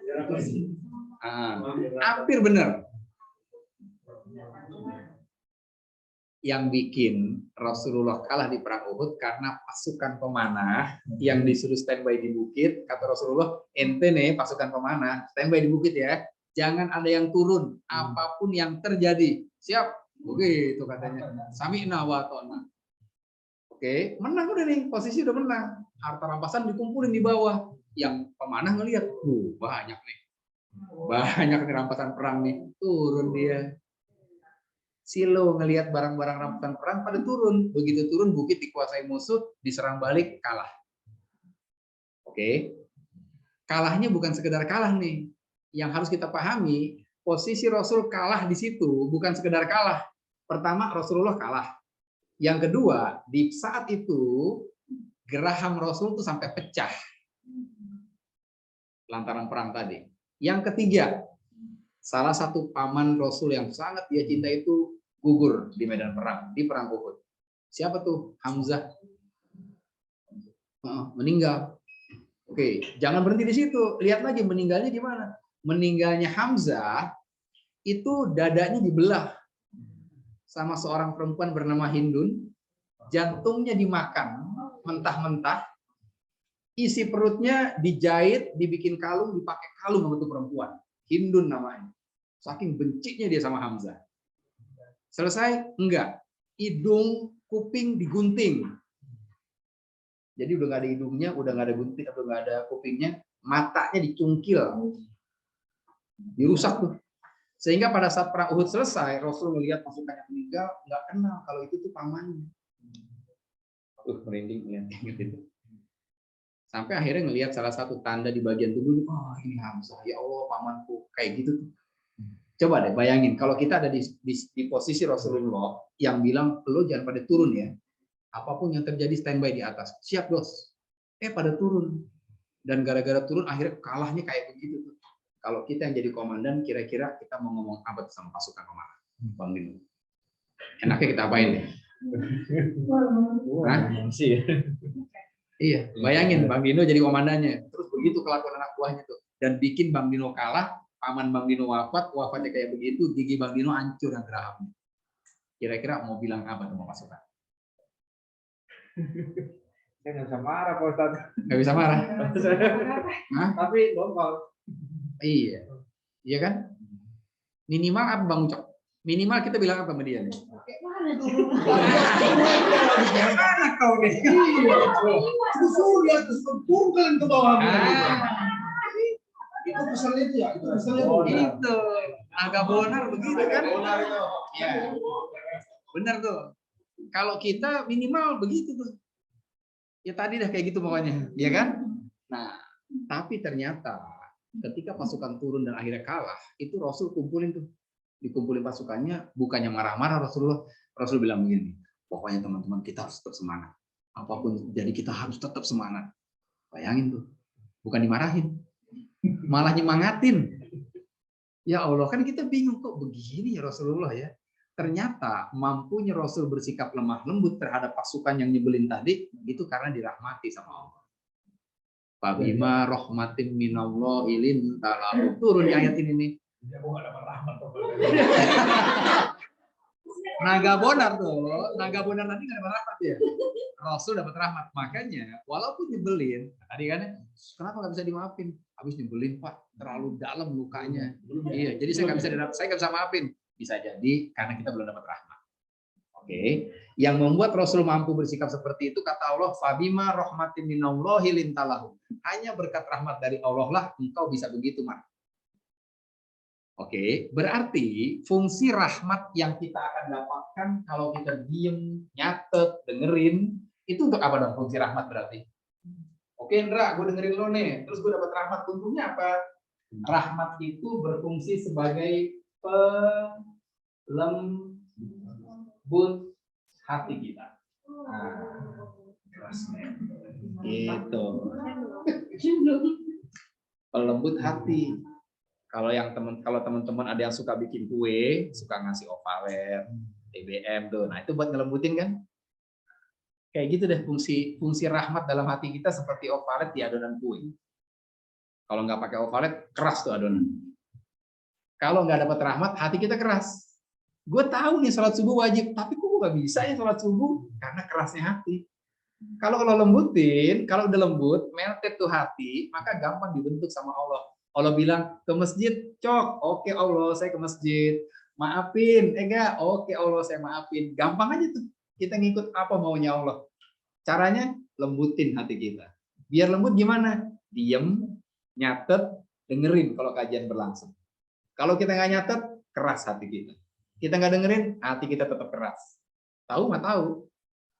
Hampir benar. Yang bikin Rasulullah kalah di perang Uhud karena pasukan pemanah yang disuruh standby di bukit. Kata Rasulullah, ente nih pasukan pemanah standby di bukit ya, jangan ada yang turun apapun yang terjadi. Siap? Begitu katanya. Sami'na wa ta'na. Oke, menang udah nih, posisi udah menang. Harta rampasan dikumpulin di bawah. Yang pemanah ngelihat, banyak nih rampasan perang nih. Turun dia. Silo ngelihat barang-barang rampasan perang pada turun. Begitu turun, bukit dikuasai musuh, diserang balik, kalah. Oke. Kalahnya bukan sekedar kalah nih. Yang harus kita pahami, posisi Rasul kalah di situ bukan sekedar kalah. Pertama, Rasulullah kalah. Yang kedua, di saat itu geraham Rasul itu sampai pecah lantaran perang tadi. Yang ketiga, salah satu paman Rasul yang sangat dia cinta itu gugur di medan perang, di perang Uhud. Siapa tuh? Hamzah. Meninggal. Oke, jangan berhenti di situ. Lihat lagi meninggalnya gimana? Meninggalnya Hamzah itu dadanya dibelah sama seorang perempuan bernama Hindun. Jantungnya dimakan mentah-mentah. Isi perutnya dijahit, dibikin kalung, dipakai kalung sama tuh perempuan. Hindun namanya. Saking bencinya dia sama Hamzah. Selesai? Enggak. Hidung, kuping digunting. Jadi udah nggak ada hidungnya, udah nggak ada gunting, udah nggak ada kupingnya, matanya dicungkil, dirusak tuh. Sehingga pada saat perang Uhud selesai, Rasul melihat pasukannya meninggal, nggak kenal kalau itu tuh pamannya. Merinding lihat gitu. Sampai akhirnya ngelihat salah satu tanda di bagian tubuhnya, oh ini Hamzah, ya Allah pamanku, kayak gitu tuh. Coba deh bayangin, kalau kita ada di posisi Rasulullah yang bilang, lo jangan pada turun ya. Apapun yang terjadi standby di atas. Siap bos. Pada turun. Dan gara-gara turun akhirnya kalahnya kayak begitu tuh. Kalau kita yang jadi komandan, kira-kira kita mau ngomong apa sama pasukan pemanah? Bang Dino. Enaknya kita apain deh? Iya, bayangin Bang Dino jadi komandannya. Terus begitu kelakuan anak buahnya tuh. Dan bikin Bang Dino kalah, paman Bang Dino wafatnya kayak begitu, gigi Bang Dino hancur dan geraham. Kira-kira mau bilang apa tuh mau pasukan? Saya nggak bisa marah Pak Ustadz. Nggak bisa marah. Hah? Tapi dongkol. Iya. Iya kan? Minimal apa Bang Ucok? Minimal kita bilang apa sama dia nih? Gimana kau nih? Suruh dia terus kumpulkan ke bawah. Itu pesannya itu ya, itu pesannya Itu. Agak benar begitu kan? Ya. Benar tuh. Kalau kita minimal begitu tuh. Ya tadi dah kayak gitu pokoknya, ya kan? Nah, tapi ternyata ketika pasukan turun dan akhirnya kalah, itu Rasul kumpulin tuh. Dikumpulin pasukannya, bukannya marah-marah Rasulullah. Rasul bilang begini, pokoknya teman-teman kita harus tetap semangat. Apapun jadi kita harus tetap semangat. Bayangin tuh, bukan dimarahin, malah nyemangatin. Ya Allah, kan kita bingung kok begini ya Rasulullah ya. Ternyata mampunya Rasul bersikap lemah lembut terhadap pasukan yang nyebelin tadi, itu karena dirahmati sama Allah. Fabima rahmatin minallah ilin talahu. Turun di ayat ini nih. Dia mau dapat rahmat. Naga bonar tuh, naga bonar nanti nggak dapat rahmat ya. Rasul dapat rahmat, makanya walaupun nyebelin, tadi kan, kenapa nggak bisa dimaafin? Habis nyebelin Pak, terlalu dalam lukanya. Iya, jadi saya nggak bisa maafin. Bisa jadi karena kita belum dapat rahmat. Oke, yang membuat Rasul mampu bersikap seperti itu kata Allah, Fabima rahmatin minallahi lintalahu. Hanya berkat rahmat dari Allah lah engkau bisa begitu, Mak. Oke, berarti fungsi rahmat yang kita akan dapatkan kalau kita diem, nyatet, dengerin, itu untuk apa dong fungsi rahmat berarti? Oke, Indra, gue dengerin lo nih, terus gue dapat rahmat. Untungnya apa? Rahmat itu berfungsi sebagai pelembut hati kita. Gitu. Pelembut hati. Kalau teman-teman ada yang suka bikin kue, suka ngasih ovalet, TBM tuh, nah itu buat ngelembutin kan? Kayak gitu deh fungsi rahmat dalam hati kita seperti ovalet di adonan kue. Kalau nggak pakai ovalet, keras tuh adonan. Kalau nggak dapat rahmat, hati kita keras. Gue tahu nih sholat subuh wajib, tapi kok nggak bisa ya sholat subuh? Karena kerasnya hati. Kalau lembutin, kalau udah lembut, melted tuh hati, maka gampang dibentuk sama Allah. Allah bilang ke masjid, cok, oke Allah, saya ke masjid. Maafin, enggak, oke Allah, saya maafin. Gampang aja tuh, kita ngikut apa maunya Allah. Caranya lembutin hati kita. Biar lembut gimana? Diem, nyatet, dengerin kalau kajian berlangsung. Kalau kita nggak nyatet, keras hati kita. Kita nggak dengerin, hati kita tetap keras. Tahu nggak tahu,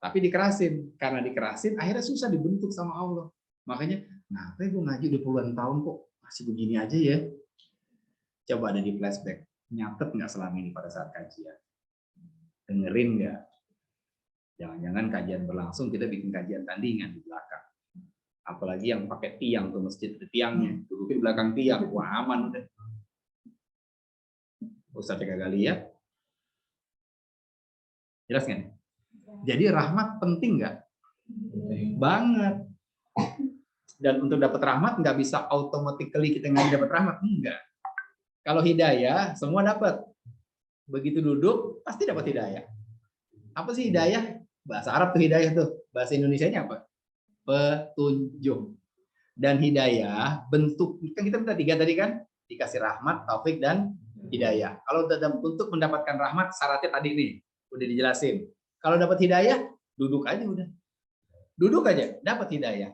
tapi dikerasin. Karena dikerasin, akhirnya susah dibentuk sama Allah. Makanya, kenapa gue ngaji udah puluhan tahun kok masih begini aja ya? Coba ada di flashback. Nyatet nggak selama ini pada saat kajian? Dengerin nggak? Jangan-jangan kajian berlangsung, kita bikin kajian tandingan di belakang. Apalagi yang pakai tiang tuh masjid, tiangnya. Dudukin belakang tiang, wah aman udah. Ustaz kagak lihat. Jelas nggak? Jadi rahmat penting nggak? Banget. Dan untuk dapat rahmat nggak bisa automatically kita nggak dapat rahmat, enggak. Kalau hidayah semua dapat. Begitu duduk pasti dapat hidayah. Apa sih hidayah? Bahasa Arab tuh hidayah tuh. Bahasa Indonesianya apa? Petunjuk. Dan hidayah bentuk kan kita minta 3 tadi kan? Dikasih rahmat, taufik dan hidayah. Kalau untuk mendapatkan rahmat syaratnya tadi nih udah dijelasin. Kalau dapat hidayah duduk aja udah. Duduk aja dapat hidayah.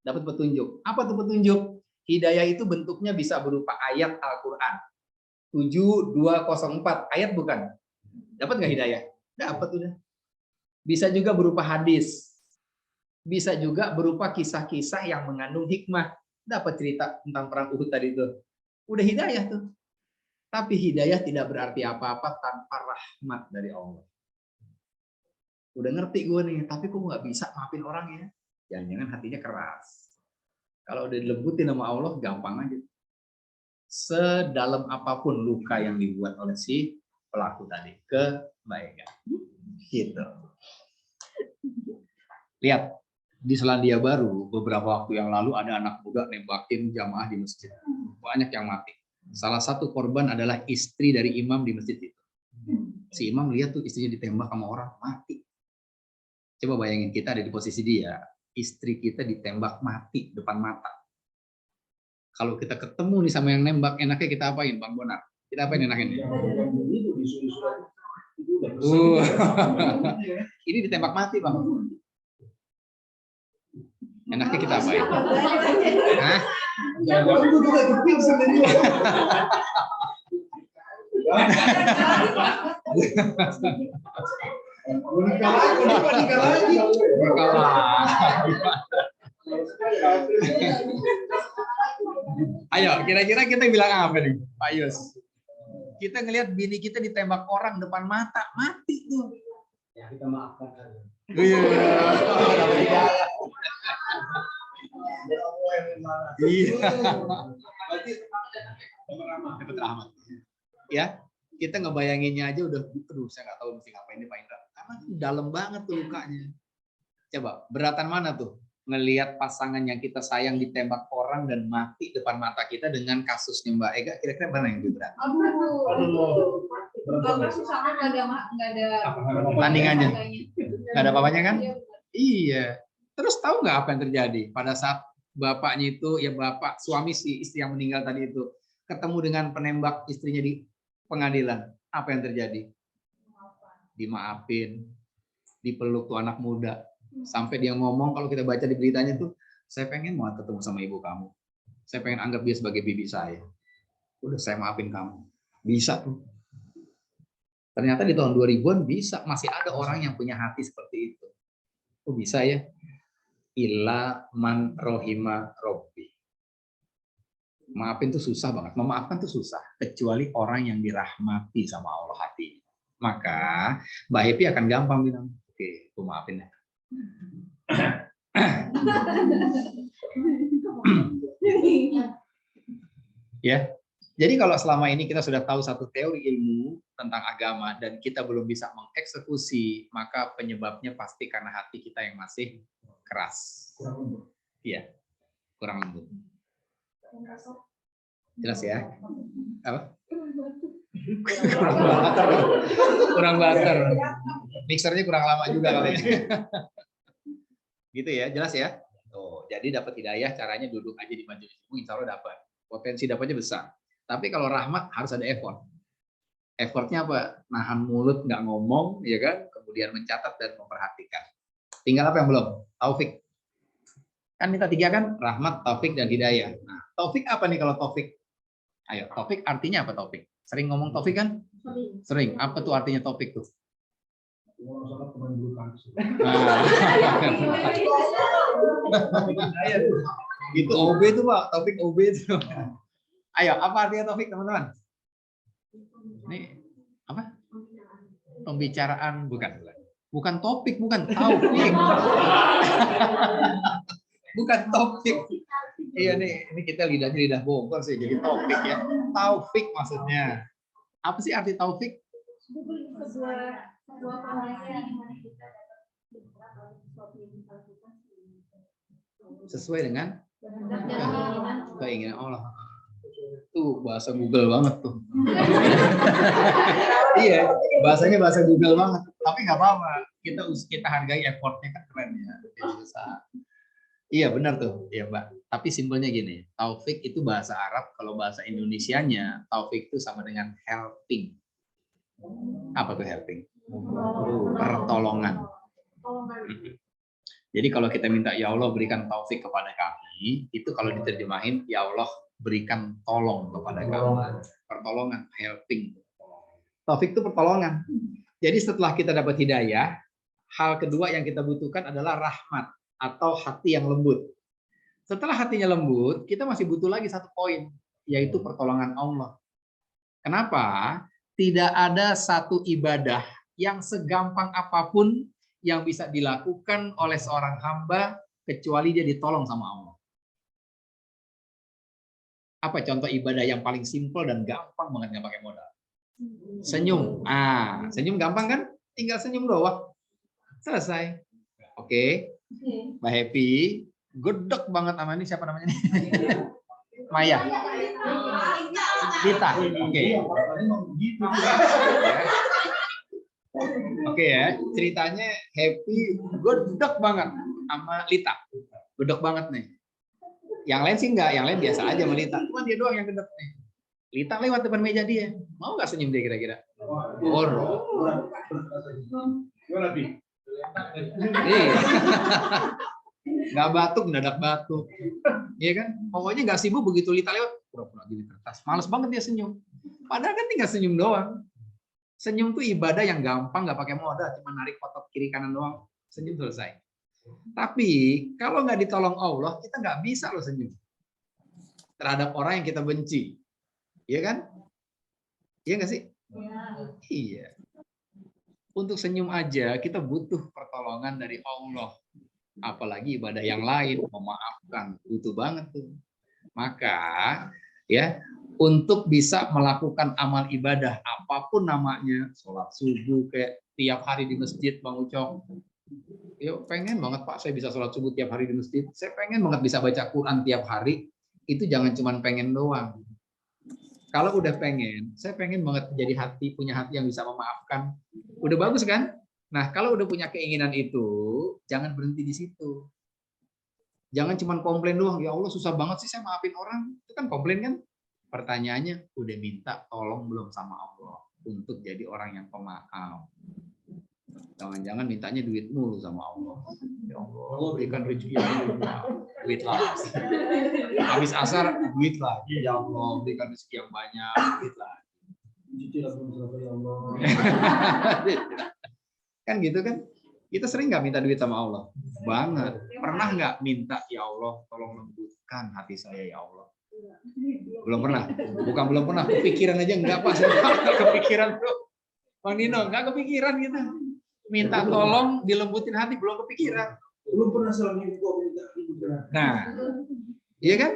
Dapat petunjuk. Apa tuh petunjuk? Hidayah itu bentuknya bisa berupa ayat Al-Qur'an. 7204 ayat bukan? Dapat nggak hidayah? Dapat udah. Bisa juga berupa hadis. Bisa juga berupa kisah-kisah yang mengandung hikmah. Dapat cerita tentang perang Uhud tadi itu. Udah hidayah tuh. Tapi hidayah tidak berarti apa-apa tanpa rahmat dari Allah. Udah ngerti gue nih, tapi kok nggak bisa maafin orang ya? Jangan-jangan hatinya keras. Kalau udah dilembutin sama Allah, gampang aja. Sedalam apapun luka yang dibuat oleh si pelaku tadi, kebaikan. Gitu. Lihat, Di Selandia Baru beberapa waktu yang lalu ada anak muda nembakin jamaah di masjid. Banyak yang mati. Salah satu korban adalah istri dari imam di masjid itu. Si imam lihat tuh istrinya ditembak sama orang, mati. Coba bayangin kita ada di posisi dia, istri kita ditembak mati depan mata. Kalau kita ketemu nih sama yang nembak, enaknya kita apain, Bang Bonar? Kita apain enaknya? Ini ditembak mati, Bang. Enaknya kita apain? Hah? Ayo, kira-kira kita bilang apa nih, Pak Yus? Kita ngelihat bini kita ditembak orang depan mata, mati tuh. Ya kita maafkan aja. Iya. Dapat rahmat. Ya, kita ngebayanginnya aja udah, aduh saya nggak tahu mesti ngapain nih Pak Indra. Karena dalam banget tuh lukanya. Coba, beratan mana tuh? Ngelihat pasangan yang kita sayang ditembak orang dan mati depan mata kita dengan kasusnya Mbak Ega, kira-kira mana yang lebih berat? Kalau kasus sama nggak ada Tandingannya, nggak ada apa-apanya kan? Iya. Terus tahu nggak apa yang terjadi pada saat bapaknya itu, ya bapak suami si istri yang meninggal tadi itu ketemu dengan penembak istrinya di pengadilan, apa yang terjadi? Dimaafin, dipeluk tuh anak muda. Sampai dia ngomong, kalau kita baca di beritanya tuh, saya pengen mau ketemu sama ibu kamu. Saya pengen anggap dia sebagai bibi saya. Udah saya maafin kamu. Bisa tuh. Ternyata di tahun 2000-an bisa, masih ada orang yang punya hati seperti itu. Oh bisa ya? Illa man rohima robbi. Maafin tuh susah banget. Memaafkan tuh susah. Kecuali orang yang dirahmati sama Allah hati. Maka Mbak Happy akan gampang bilang, oke, aku maafin ya. Ya, jadi kalau selama ini kita sudah tahu satu teori ilmu tentang agama dan kita belum bisa mengeksekusi, maka penyebabnya pasti karena hati kita yang masih keras. Iya, kurang lembut. Jelas ya? Apa? Kurang butter. Mixernya kurang lama juga kali ya. Gitu ya, jelas ya? Tuh, jadi dapat hidayah caranya duduk aja di majelis ilmu, insya Allah dapat. Potensi dapatnya besar. Tapi kalau rahmat harus ada effort. Effortnya apa? Nahan mulut, nggak ngomong, ya kan? Kemudian mencatat dan memperhatikan. Tinggal apa yang belum? Taufik. Kan minta 3 kan? Rahmat, taufik, dan hidayah. Nah, taufik apa nih kalau taufik? Ayo, taufik artinya apa taufik? Sering ngomong taufik kan? Sering. Apa tuh artinya taufik tuh? Nah. Itu OB tuh Pak, taufik OB itu. Ayo, apa artinya taufik teman-teman? Ini apa? Pembicaraan bukan topik, bukan taufik. Bukan topik. Iya nih, ini kita lidahnya lidah Bogor sih, jadi topik ya. Taufik maksudnya. Apa sih arti taufik? Sesuai dengan keinginan Allah. Tuh bahasa Google banget tuh. Iya, bahasanya bahasa Google banget. Tapi nggak apa-apa. Kita hargai effortnya kan keren ya. Iya benar tuh, ya Mbak. Tapi simpelnya gini, taufik itu bahasa Arab. Kalau bahasa Indonesianya, taufik itu sama dengan helping. Apa tuh helping? Pertolongan. Jadi kalau kita minta ya Allah berikan taufik kepada kami, itu kalau diterjemahin ya Allah berikan tolong kepada kami. Pertolongan, helping. Taufik itu pertolongan. Jadi setelah kita dapat hidayah, hal kedua yang kita butuhkan adalah rahmat atau hati yang lembut. Setelah hatinya lembut, kita masih butuh lagi satu poin, yaitu pertolongan Allah. Kenapa? Tidak ada satu ibadah yang segampang apapun yang bisa dilakukan oleh seorang hamba kecuali dia ditolong sama Allah. Apa contoh ibadah yang paling simpel dan gampang banget nggak pakai modal? Senyum. Senyum gampang kan? Tinggal senyum doang. Selesai. Oke. Mbak Happy, gedek banget sama ini siapa namanya nih? Maya. Lita. Oke. Oke ya, ceritanya Happy gedek banget sama Lita. Gedek banget nih. Yang lain sih enggak, yang lain biasa aja sama Lita. Cuma dia doang yang gedek nih. Lita lewat depan meja dia. Mau nggak senyum dia kira-kira? Borok. Gimana, Bi? Nggak batuk, mendadak batuk. Iya kan? Pokoknya nggak sibuk begitu Lita lewat, pura-pura gini kertas. Males banget dia senyum. Padahal kan tinggal senyum doang. Senyum tuh ibadah yang gampang, nggak pakai modal, cuma narik otot kiri kanan doang. Senyum selesai. Tapi kalau nggak ditolong Allah, kita nggak bisa loh senyum terhadap orang yang kita benci. Iya kan? Iya nggak sih? Iya. Untuk senyum aja kita butuh pertolongan dari Allah. Apalagi ibadah yang lain, memaafkan, butuh banget tuh. Maka ya, untuk bisa melakukan amal ibadah apapun namanya, sholat subuh kayak tiap hari di masjid, Bang Ucok. Yo, pengen banget Pak saya bisa sholat subuh tiap hari di masjid. Saya pengen banget bisa baca Quran tiap hari. Itu jangan cuma pengen doang. Kalau udah pengen, saya pengen banget punya hati yang bisa memaafkan. Udah bagus kan? Nah, kalau udah punya keinginan itu, jangan berhenti di situ. Jangan cuma komplain doang, ya Allah susah banget sih saya maafin orang. Itu kan komplain kan? Pertanyaannya, udah minta tolong belum sama Allah untuk jadi orang yang pemaaf? Jangan-jangan mintanya duit mulu sama Allah. Ya Allah, berikan rezeki yang duit lah. Habis asar, duit lagi. Ya Allah, berikan rezeki yang banyak, duit lagi. Kan gitu kan? Kita sering nggak minta duit sama Allah? Banget. Pernah nggak minta, ya Allah, tolong lembutkan hati saya, ya Allah? Belum pernah. Bukan belum pernah, kepikiran aja enggak Pak. Saya nggak kepikiran tuh. Bang Nino, nggak kepikiran gitu. Minta tolong dilembutin hati, belum kepikiran. Belum pernah selama itu minta. Nah, iya kan?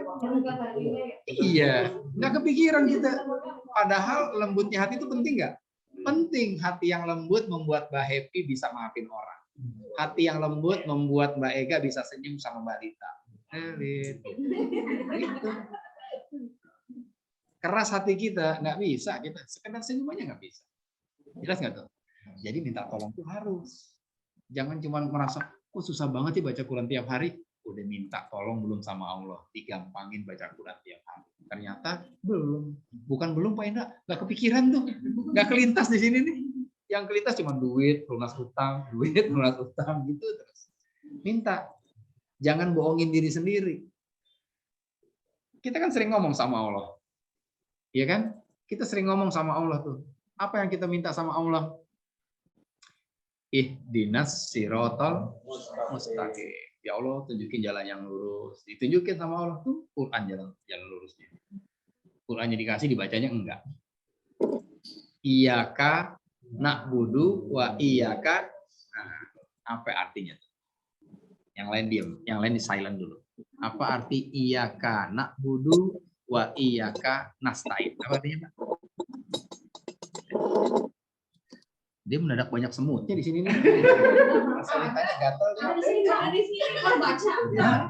Iya, nggak kepikiran kita. Padahal lembutnya hati itu penting nggak? Penting. Hati yang lembut membuat Mbak Happy bisa maafin orang. Hati yang lembut membuat Mbak Ega bisa senyum sama Mbak Lita. Gitu. Keras hati kita nggak bisa, kita sekedar senyum aja nggak bisa. Jelas nggak tuh? Jadi minta tolong tuh harus. Jangan cuma merasa, kok susah banget sih baca Quran tiap hari. Udah minta tolong belum sama Allah, digampangin baca Quran tiap hari. Ternyata belum. Bukan belum Pak Indah, nggak kepikiran tuh. Nggak kelintas di sini nih. Yang kelintas cuma duit, lunas utang, duit, lunas utang, gitu terus. Minta. Jangan bohongin diri sendiri. Kita kan sering ngomong sama Allah. Iya kan? Kita sering ngomong sama Allah tuh. Apa yang kita minta sama Allah? Ihdinas sirotol mustaqim. Ya Allah, tunjukin jalan yang lurus. Ditunjukin sama Allah tuh Quran jalan lurusnya. Qurannya dikasih, dibacanya enggak. Iyyaka na'budu wa iyyaka. Nah, apa artinya? Yang lain diam, yang lain di silent dulu. Apa arti iyyaka na'budu wa iyyaka nasta'in? Apa artinya, Pak? Dia mendadak banyak semutnya di sini nih. Masalahnya gatal.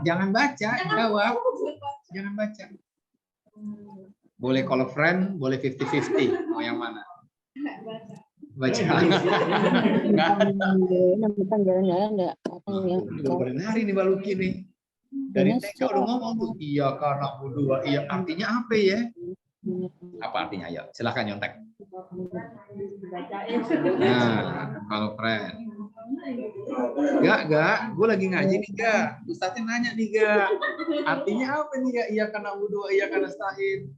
Jangan baca, jawab. Jangan baca. Boleh call a friend, boleh 50-50. Mau yang mana? Baca. Bukan jalan-jalan enggak. Hari nih Baluki nih. Dari TK udah ngomong tuh. Iya karena berdua. Iya artinya apa ya? Apa artinya? Ayo, silakan nyontek. Nah, kalau friend. Gak, gue lagi ngaji nih, Gak. Ustaznya nanya nih, Gak. Artinya apa nih, Gak? Iya karena berdua, iya karena stain.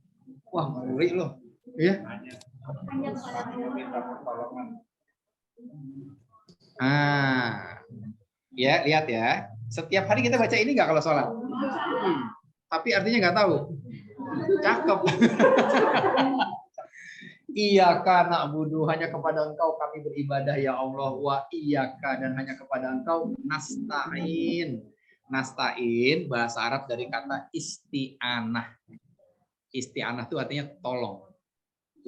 Wah, ngeri loh. Iya. Ya, lihat ya. Setiap hari kita baca ini nggak kalau sholat? Tapi artinya nggak tahu. Cakep. Iyyaka na'budu, hanya kepada Engkau kami beribadah ya Allah, wa iyyaka, dan hanya kepada Engkau nasta'in. Nasta'in bahasa Arab dari kata isti'anah. Isti'anah itu artinya tolong.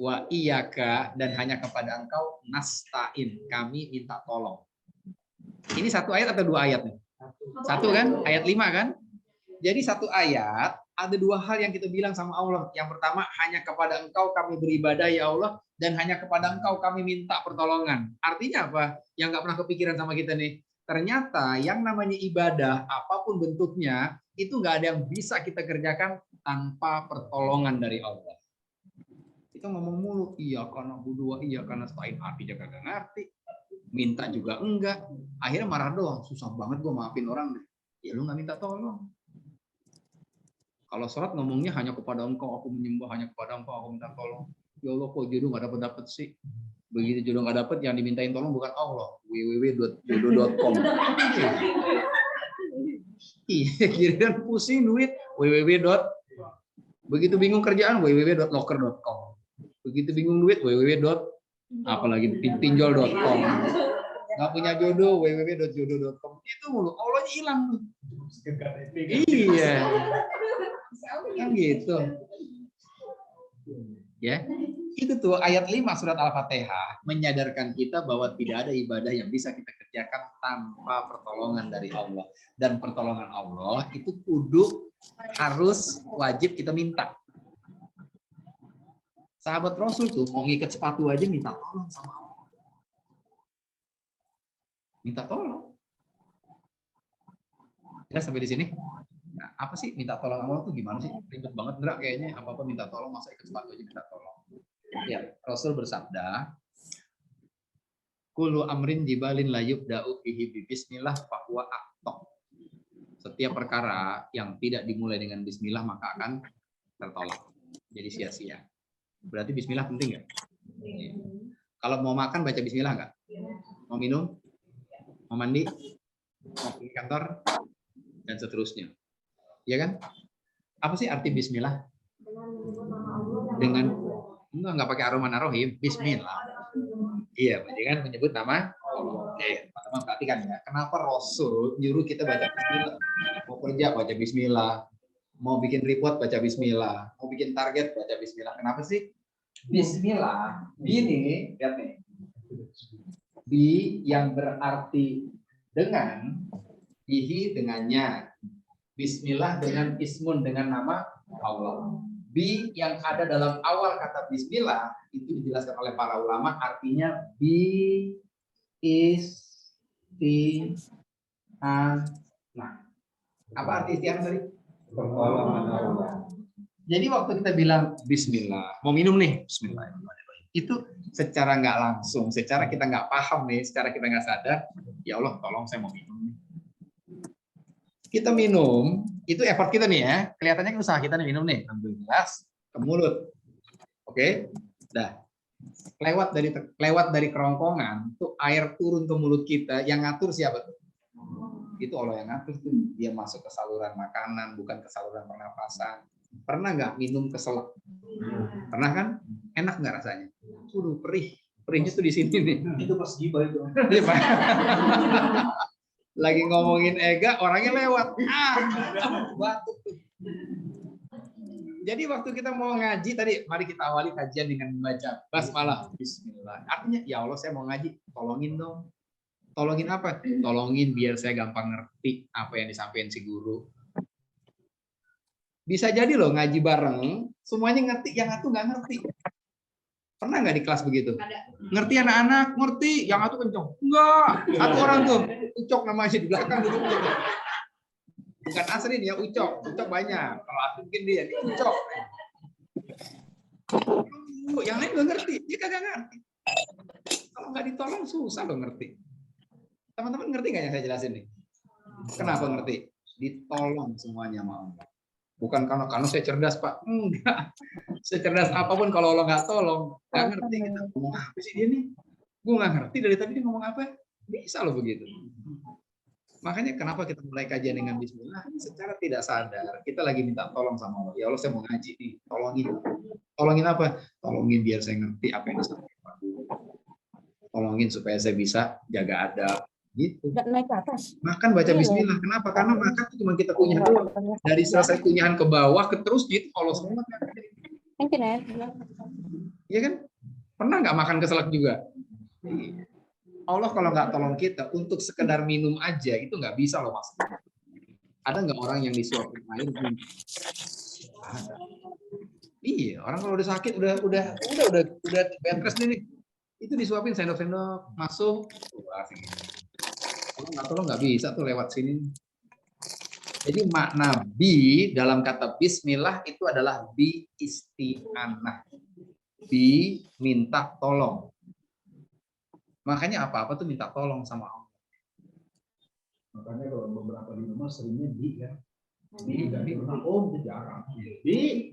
Wa iyyaka, dan hanya kepada Engkau nasta'in, kami minta tolong. Ini Ini satu ayat atau dua ayat nih? Satu kan? Ayat 5 kan? Jadi satu ayat ada dua hal yang kita bilang sama Allah. Yang pertama, hanya kepada Engkau kami beribadah ya Allah, dan hanya kepada Engkau kami minta pertolongan. Artinya apa? Yang nggak pernah kepikiran sama kita nih. Ternyata yang namanya ibadah, apapun bentuknya, itu nggak ada yang bisa kita kerjakan tanpa pertolongan dari Allah. Kita ngomong mulu, iya karena budua, iya karena stain, artinya kagak ngerti. Minta juga enggak. Akhirnya marah doang, susah banget gue maafin orang deh. Ya lu nggak minta tolong. Kalau sholat ngomongnya hanya kepada Engkau, aku menyembah, hanya kepada Engkau, aku minta tolong. Ya Allah, kok jodoh nggak dapet sih? Begitu jodoh nggak dapet, yang dimintain tolong bukan Allah. www.jodoh.com. Iya, kira pusing duit. Begitu bingung kerjaan, www.locker.com. Begitu bingung duit, apalagi pinjol.com. Nggak punya jodoh, www.jodoh.com. Itu mulu, Allah hilang. Iya. Kan gitu. Ya. Itu tuh ayat 5 surat Al-Fatihah menyadarkan kita bahwa tidak ada ibadah yang bisa kita kerjakan tanpa pertolongan dari Allah. Dan pertolongan Allah itu kudu harus wajib kita minta. Sahabat Rasul tuh mau ngikat sepatu aja minta tolong sama Allah. Minta tolong. Ya, sampai di sini. Nah, apa sih minta tolong Allah tuh gimana sih? Ribet banget enggak kayaknya, apa-apa minta tolong, masa ikat sepatu aja minta tolong. Ya, Rasul bersabda, kullu amrin jibalin la yubda'u bihi bismillah fahuwa aqta. Setiap perkara yang tidak dimulai dengan bismillah maka akan tertolak. Jadi sia-sia. Berarti bismillah penting nggak? Ya. Kalau mau makan baca bismillah nggak? Mau minum? Mau mandi? Mau pergi kantor? Dan seterusnya. Ya kan? Apa sih arti bismillah? Dengan enggak pakai ar-Rahman-ar-Rahim, bismillah. Iya, berarti kan menyebut nama Allah. Oke, teman-teman perhatikan ya. Kenapa Rasul nyuruh kita baca bismillah? Mau kerja baca bismillah, mau bikin report baca bismillah, mau bikin target baca bismillah. Kenapa sih? Bismillah. Ini lihat nih. Bi yang berarti dengan, bihi dengannya. Bismillah dengan ismun dengan nama Allah. Bi yang ada dalam awal kata bismillah itu dijelaskan oleh para ulama artinya bi isti'anah. Apa arti isti'anah tadi? Pertolongan Allah. Jadi waktu kita bilang bismillah, mau minum nih, bismillahirrahmanirrahim. Itu secara nggak langsung, secara kita nggak paham nih, secara kita nggak sadar, ya Allah tolong saya mau minum nih. Kita minum, itu effort kita nih ya. Kelihatannya usaha kita nih minum nih. Ambil gelas ke mulut. Oke? Dah. Lewat dari kerongkongan, tuh air turun ke mulut kita. Yang ngatur siapa tuh? Itu Allah yang ngatur tuh. Dia masuk ke saluran makanan, bukan ke saluran pernapasan. Pernah nggak minum keselak? Pernah kan? Enak nggak rasanya? Udah perih. Perihnya tuh di sini nih. Itu pas gibah itu. Lagi ngomongin ega, orangnya lewat. Batuk tuh. Jadi waktu kita mau ngaji tadi, mari kita awali kajian dengan membaca basmalah. Bismillah. Artinya, ya Allah saya mau ngaji, tolongin dong. Tolongin apa? Tolongin biar saya gampang ngerti apa yang disampaikan si guru. Bisa jadi loh ngaji bareng, semuanya ngerti, yang satu nggak ngerti. Pernah nggak di kelas begitu? Ngerti anak-anak, ngerti, yang satu kenceng. Enggak, satu orang tuh, Ucok namanya di belakang duduk. Bukan Asrin ya, Ucok banyak. Kalau aku mungkin dia, ini Ucok. Yang lain nggak ngerti, dia kagak ngerti. Kalau nggak ditolong susah lo ngerti. Teman-teman ngerti nggak yang saya jelasin nih? Kenapa ngerti? Ditolong semuanya mau. Bukan karena saya cerdas Pak, enggak. Secerdas apapun kalau Allah nggak tolong, nggak ngerti kita ngomong apa sih dia nih? Gue nggak ngerti dari tadi dia ngomong apa? Bisa loh begitu. Makanya kenapa kita mulai kajian dengan Bismillah? Secara tidak sadar kita lagi minta tolong sama Allah. Ya Allah saya mau ngaji nih, tolongin. Tolongin apa? Tolongin biar saya ngerti apa yang disampaikan Pak Guru. Tolongin supaya saya bisa jaga adab. Gitu. Naik ke atas. Makan baca bismillah. Kenapa? Karena makan itu cuma kita kunyah doang. Dari selesai kunyahan ke bawah ke terus gitu kalau semua kan. Mungkin ya. Iya kan? Pernah nggak makan keselak juga? Allah kalau nggak tolong kita untuk sekedar minum aja itu nggak bisa loh Mas. Ada nggak orang yang disuapin air? Ada. Iya, orang kalau udah sakit udah bed rest nih. Itu disuapin sendok-sendok masuk. Wah, kalau nggak tolong nggak bisa tuh lewat sini. Jadi makna bi dalam kata bismillah itu adalah bi isti'anah. Bi minta tolong. Makanya apa-apa tuh minta tolong sama Allah. Makanya kalau beberapa di rumah seringnya di kan. Di dari rumah itu jarang. Di.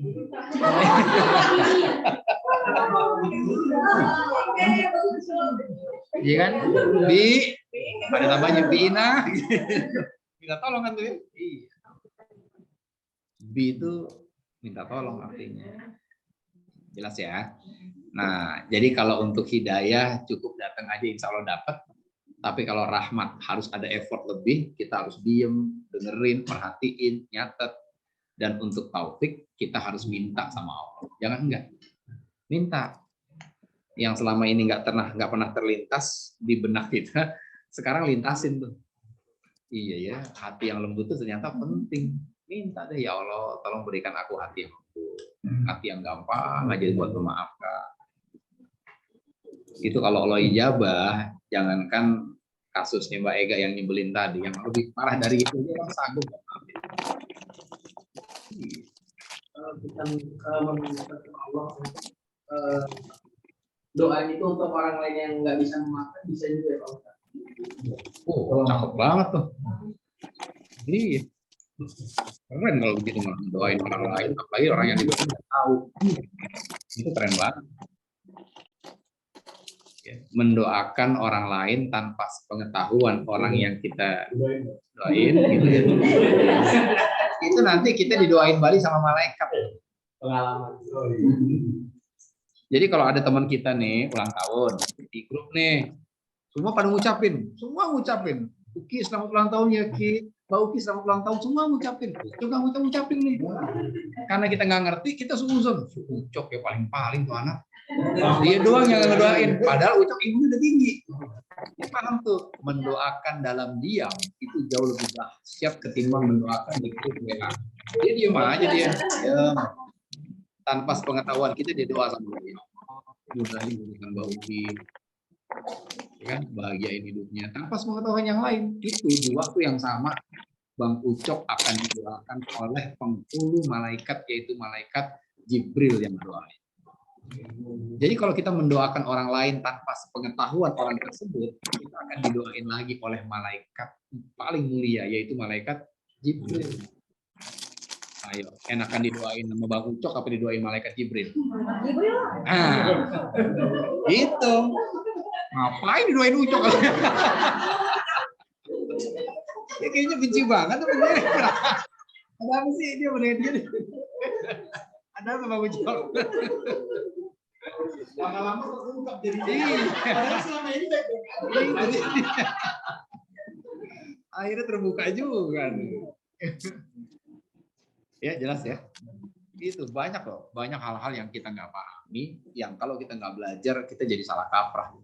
Iya kan? Bi ada tambahnya biina. Minta tolong kan tuh ya? Iya. Bi itu minta tolong artinya. Jelas ya? Nah, jadi kalau untuk hidayah cukup datang aja insya Allah dapat. Tapi kalau rahmat harus ada effort lebih, kita harus diem, dengerin, perhatiin, nyatet. Dan untuk taufik kita harus minta sama Allah. Jangan enggak. Minta. Yang selama ini nggak pernah terlintas di benak kita, sekarang lintasin tuh. Iya ya, hati yang lembut itu ternyata penting. Minta deh ya Allah, tolong berikan aku hati yang lembut, hati yang gampang aja buat memaafkan. Itu kalau Allah ijabah, jangankan kasusnya Mbak Ega yang nyebelin tadi, yang lebih parah dari itu dia orang sanggup. Kita meminta Allah doa itu untuk orang lain yang nggak bisa memaafkan bisa juga ya Pak Ustaz. Oh, cakep banget tuh. Iya. Keren kalau begitu doain orang lain, apalagi orang yang didoain nggak tahu. Itu keren banget. Ya, mendoakan orang lain tanpa pengetahuan orang yang kita doain, gitu ya. Itu nanti kita didoain balik sama malaikat. Pengalaman. Jadi kalau ada teman kita nih ulang tahun di grup nih, semua pada ngucapin, Uki selamat ulang tahun ya Ki, Mbak Uki selamat ulang tahun, semua ngucapin, coba ngucapin nih. Karena kita nggak ngerti, kita sungguh Ucok ya paling tuh anak. Dia doang yang ngedoain, padahal Ucok ilmunya udah tinggi. Dia paham tuh, mendoakan dalam diam itu jauh lebih dahsyat ketimbang mendoakan di grup WA. Dia diem aja dia. Tanpa pengetahuan kita dia doa sama dia. Mudahin urusan Mbak Uki, ya kan, bahagiain hidupnya. Tanpa pengetahuan yang lain, itu di waktu yang sama Bang Ucok akan didoakan oleh penghulu malaikat, yaitu malaikat Jibril yang doain. Jadi kalau kita mendoakan orang lain tanpa pengetahuan orang tersebut, kita akan didoain lagi oleh malaikat paling mulia, yaitu malaikat Jibril. Ayo, enakan didoain sama Bang Ucok apa didoain malaikat Jibril? Nah, gitu. Ngapain didoain Ucok? Ya, kayaknya benci banget tuh begini. Ada apa sih dia bener dia? Ada apa Bang Ucok? Lama-lama terungkap jadi Padahal selama ini baik-baik. Akhirnya terbuka juga. Ya jelas ya. Itu banyak loh, banyak hal-hal yang kita nggak pahami, yang kalau kita nggak belajar kita jadi salah kaprah.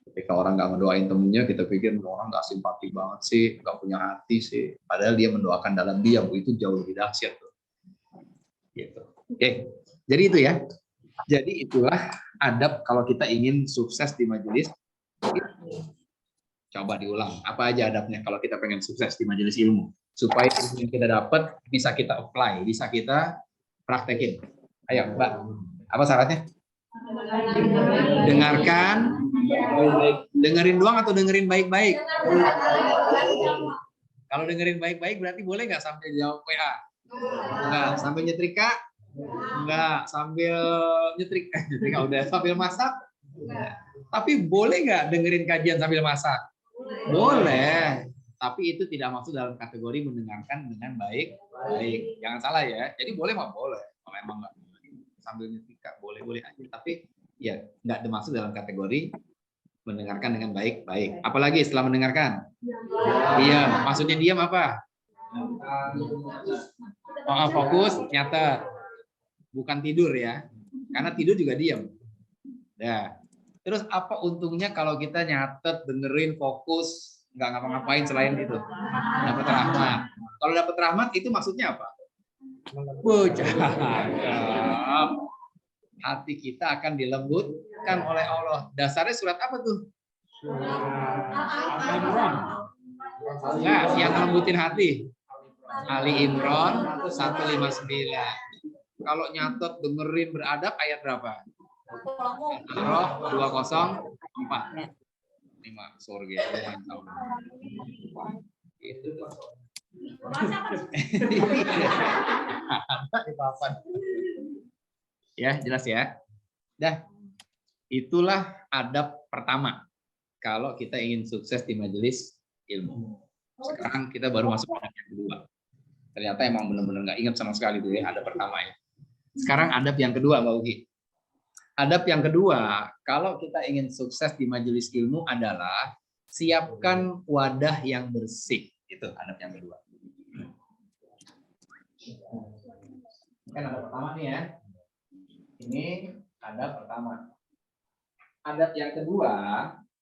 Ketika orang nggak ngedoain temennya, kita pikir orang nggak simpati banget sih, nggak punya hati sih. Padahal dia mendoakan dalam diam, itu jauh lebih dahsyat tuh. Gitu. Oke, jadi itu ya. Jadi itulah adab kalau kita ingin sukses di majelis. Coba diulang, apa aja adabnya kalau kita pengen sukses di majelis ilmu, supaya ilmu yang kita dapat bisa kita apply, bisa kita praktekin. Ayo Mbak, apa syaratnya? Dengarkan, dengerin doang atau dengerin baik-baik? Kalau dengerin baik-baik berarti boleh nggak sambil jawab WA? Enggak, sambil nyetrika? Enggak, sambil nyetrika udah, sambil masak? Tapi boleh nggak dengerin kajian sambil masak? Boleh, tapi itu tidak masuk dalam kategori mendengarkan dengan baik. Jangan salah ya. Jadi boleh mah boleh. Kalau emang nggak sambil nyetrika boleh aja. Tapi ya nggak masuk dalam kategori mendengarkan dengan baik. Apalagi setelah mendengarkan? Diam. Maksudnya diam apa? Fokus, nyata. Bukan tidur ya. Karena tidur juga diam. Ya. Terus apa untungnya kalau kita nyatet, dengerin, fokus, nggak ngapa-ngapain selain itu? Dapat rahmat. Kalau dapat rahmat itu maksudnya apa? Cakep. Hati kita akan dilembutkan oleh Allah. Dasarnya surat apa tuh? Nah, yang ngelembutin hati. Ali Imran 159. Kalau nyatet, dengerin, beradab ayat berapa? Roh 204. 5 surga. Itu. Ya, jelas ya. Dah. Itulah adab pertama kalau kita ingin sukses di majelis ilmu. Sekarang kita baru masuk adab yang kedua. Ternyata emang benar-benar nggak ingat sama sekali tuh ya adab pertama ya. Sekarang adab yang kedua, Mbak Ugi. Adab yang kedua, kalau kita ingin sukses di majelis ilmu adalah siapkan wadah yang bersih. Itu adab yang kedua. Kan adab pertama nih ya. Ini adab pertama. Adab yang kedua,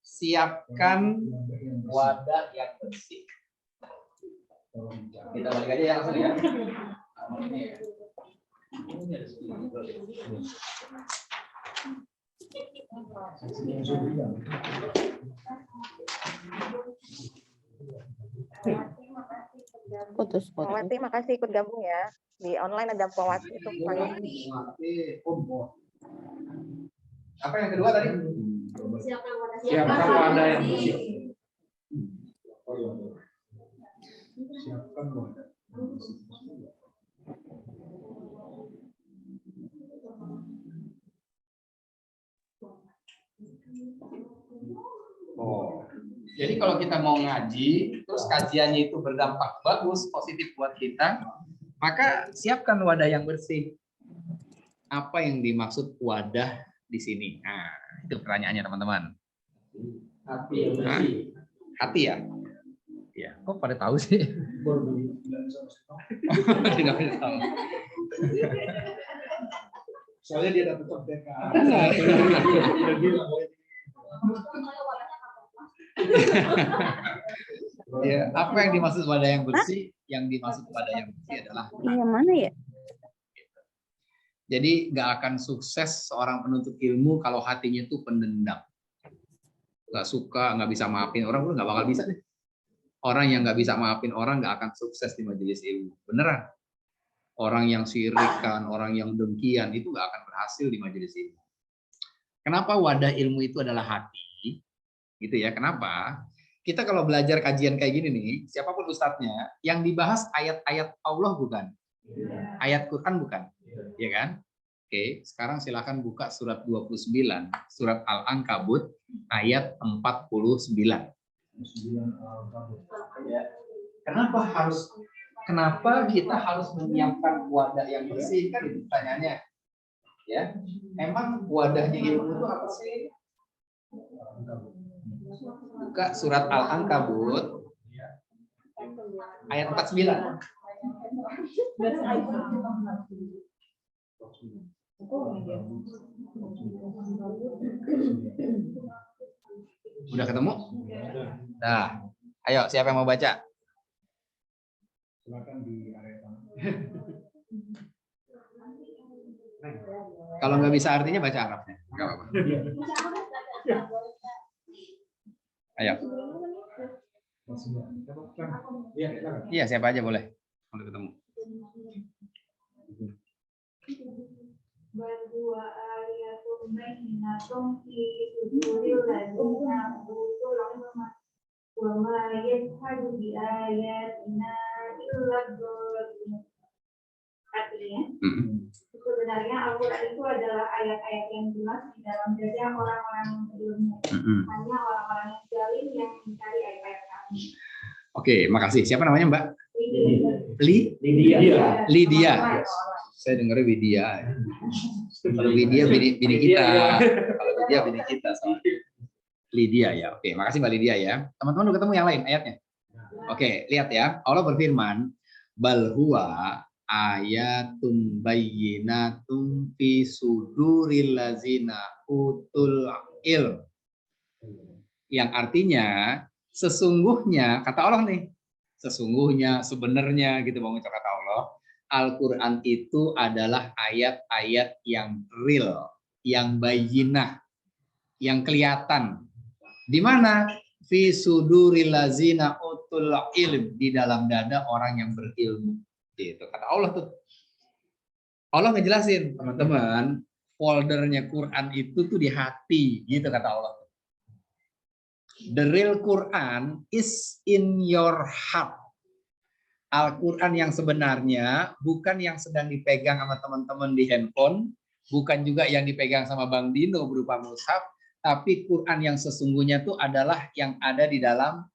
siapkan wadah yang bersih. Kita balik aja ya langsung ya. Putus. Wati, makasih ikut gabung ya. Di online ada Wati itu. Apa yang kedua tadi? Siapkan wadah yang bersih. Siapkan wadah. Oh, jadi kalau kita mau ngaji, terus kajiannya itu berdampak bagus, positif buat kita, maka siapkan wadah yang bersih. Apa yang dimaksud wadah di sini? Nah, itu pertanyaannya teman-teman. Hati yang bersih. Hati ya? Ya, kok pada tahu sih? Tidak tahu. Soalnya dia dapat contekan. Ya, apa yang dimaksud wadah yang bersih? Yang dimaksud wadah yang bersih adalah Yang mana ya? jadi nggak akan sukses seorang penuntut ilmu kalau hatinya itu pendendam, nggak suka, nggak bisa maafin orang, udah nggak bakal bisa deh. Orang yang nggak bisa maafin orang nggak akan sukses di majelis ilmu, beneran. Orang yang sirikan, orang yang dengkian itu nggak akan berhasil di majelis ilmu. Kenapa wadah ilmu itu adalah hati? Gitu ya. Kenapa? Kita kalau belajar kajian kayak gini nih, siapapun ustadznya, yang dibahas ayat-ayat Allah bukan? Ayat Quran bukan? Ya kan? Oke, sekarang silakan buka surat 29, surat Al-Ankabut ayat 49. Kenapa kita harus menyiapkan wadah yang bersih, kan itu pertanyaannya. Ya, emang wadahnya ilmu itu apa sih? Buka surat Al-Ankabut ayat 49. Udah ketemu? Nah, ayo siapa yang mau baca? Silakan di area tengah. Kalau nggak bisa artinya baca Arabnya. Nggak apa-apa. Ayo. Iya, siapa aja boleh. Untuk ketemu. Berdua ayatul bayyinatum fi suduril ladzina utul ilma wa ma yajhadu bi ayatina illa dzalimun. Artinya, sebenarnya Al-Quran itu adalah ayat-ayat yang jelas di dalam dada orang-orang yang berilmu. Hanya orang-orang yang zalim yang mencari ayat-ayat kami. Oke, makasih. Siapa namanya, Mbak? Lydia. Lydia. Saya dengarnya Widya. Kalau Widya bini kita. Kalau Widya bini kita. Lydia ya. Oke, makasih Mbak Lydia ya. Teman-teman udah ketemu yang lain ayatnya? Oke, lihat ya. Allah berfirman, bal huwa ayatum bayyinatum fi suduril ladzina utul ilm. Yang artinya sesungguhnya, kata Allah nih, sesungguhnya, sebenarnya gitu mengucap kata Allah, Al-Quran itu adalah ayat-ayat yang real, yang bayyinah, yang kelihatan. Di mana? Fi suduril lazina utul ilm, di dalam dada orang yang berilmu. Gitu kata Allah tuh. Allah ngejelasin, teman-teman, foldernya Quran itu tuh di hati, gitu kata Allah. The real Quran is in your heart. Al-Quran yang sebenarnya bukan yang sedang dipegang sama teman-teman di handphone, bukan juga yang dipegang sama Bang Dino berupa mushaf, tapi Quran yang sesungguhnya itu adalah yang ada di dalam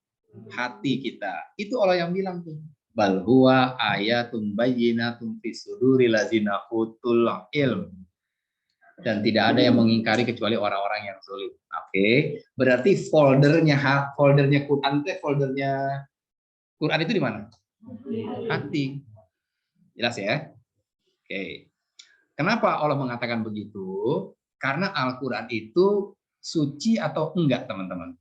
hati kita. Itu Allah yang bilang tuh. Bal huwa ayatun bayyinatun fi suduril ladzina utul ilm. Dan tidak ada yang mengingkari kecuali orang-orang yang sulit. Oke, berarti foldernya Quran itu foldernya Quran itu di mana? Hati. Jelas ya? Oke. Kenapa Allah mengatakan begitu? Karena Al-Quran itu suci atau enggak, teman-teman?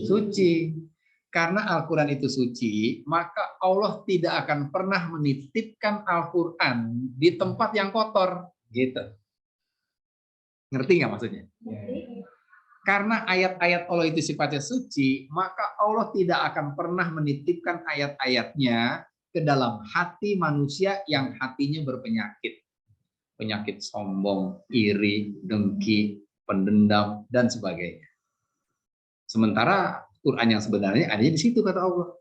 Suci. Karena Al-Quran itu suci, maka Allah tidak akan pernah menitipkan Al-Quran di tempat yang kotor. Gitu. Ngerti nggak maksudnya? Karena ayat-ayat Allah itu sifatnya suci, maka Allah tidak akan pernah menitipkan ayat-ayatnya ke dalam hati manusia yang hatinya berpenyakit. Penyakit sombong, iri, dengki, pendendam, dan sebagainya. Sementara Quran yang sebenarnya adanya di situ, kata Allah.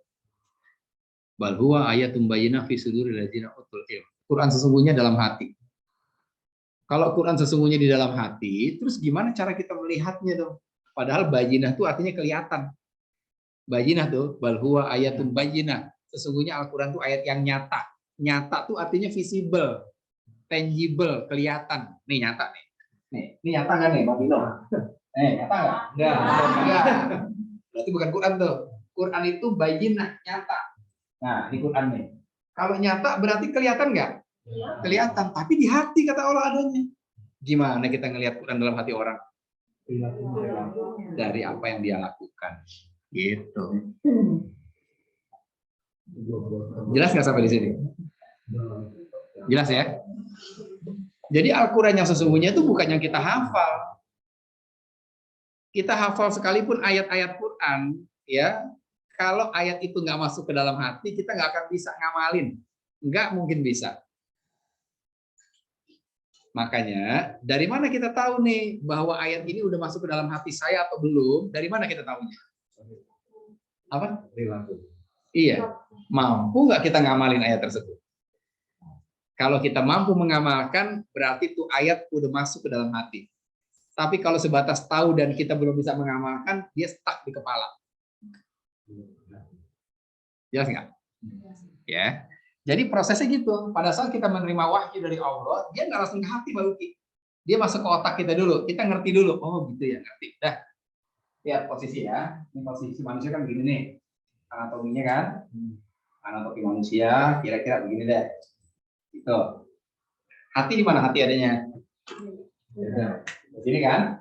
Bal huwa ayatun bayyinah fi suduril ladzina utul ilm. Quran sesungguhnya dalam hati. Kalau Quran sesungguhnya di dalam hati, terus gimana cara kita melihatnya dong? Padahal bayyinah itu artinya kelihatan. Bayyinah tuh, bal huwa ayatun bayyinah. Sesungguhnya Al-Quran itu ayat yang nyata. Nyata tuh artinya visible, tangible, kelihatan. Nih nyata nih. Nih, ini nyata nggak nih, Bang Dino? Nyata nggak? Enggak. Berarti bukan Quran tuh. Quran itu bayyinah, nyata. Nah, di Quran nih. Kalau nyata berarti kelihatan nggak? Kelihatan, tapi di hati kata Allah adanya. Gimana kita ngelihat Quran dalam hati orang? Dari apa yang dia lakukan. Gitu. Jelas nggak sampai di sini? Jelas ya? Jadi Al-Quran yang sesungguhnya itu bukan yang kita hafal. Kita hafal sekalipun ayat-ayat Quran, ya, kalau ayat itu nggak masuk ke dalam hati, kita nggak akan bisa ngamalin. Nggak mungkin bisa. Makanya, dari mana kita tahu nih bahwa ayat ini udah masuk ke dalam hati saya atau belum? Dari mana kita tahunya? Apa? Iya. Mampu nggak kita ngamalin ayat tersebut? Kalau kita mampu mengamalkan, berarti itu ayat udah masuk ke dalam hati. Tapi kalau sebatas tahu dan kita belum bisa mengamalkan, dia stuck di kepala. Jelas nggak? Ya. Jadi prosesnya gitu. Pada saat kita menerima wahyu dari Allah, dia nggak langsung ke hati, Mbak Luki. Dia masuk ke otak kita dulu. Kita ngerti dulu. Oh gitu ya, ngerti. Dah. Lihat posisi ya. Ini posisi manusia kan begini nih. Anatominya kan. Anatomi manusia kira-kira begini deh. Gitu. Hati di mana hati adanya? Di sini kan?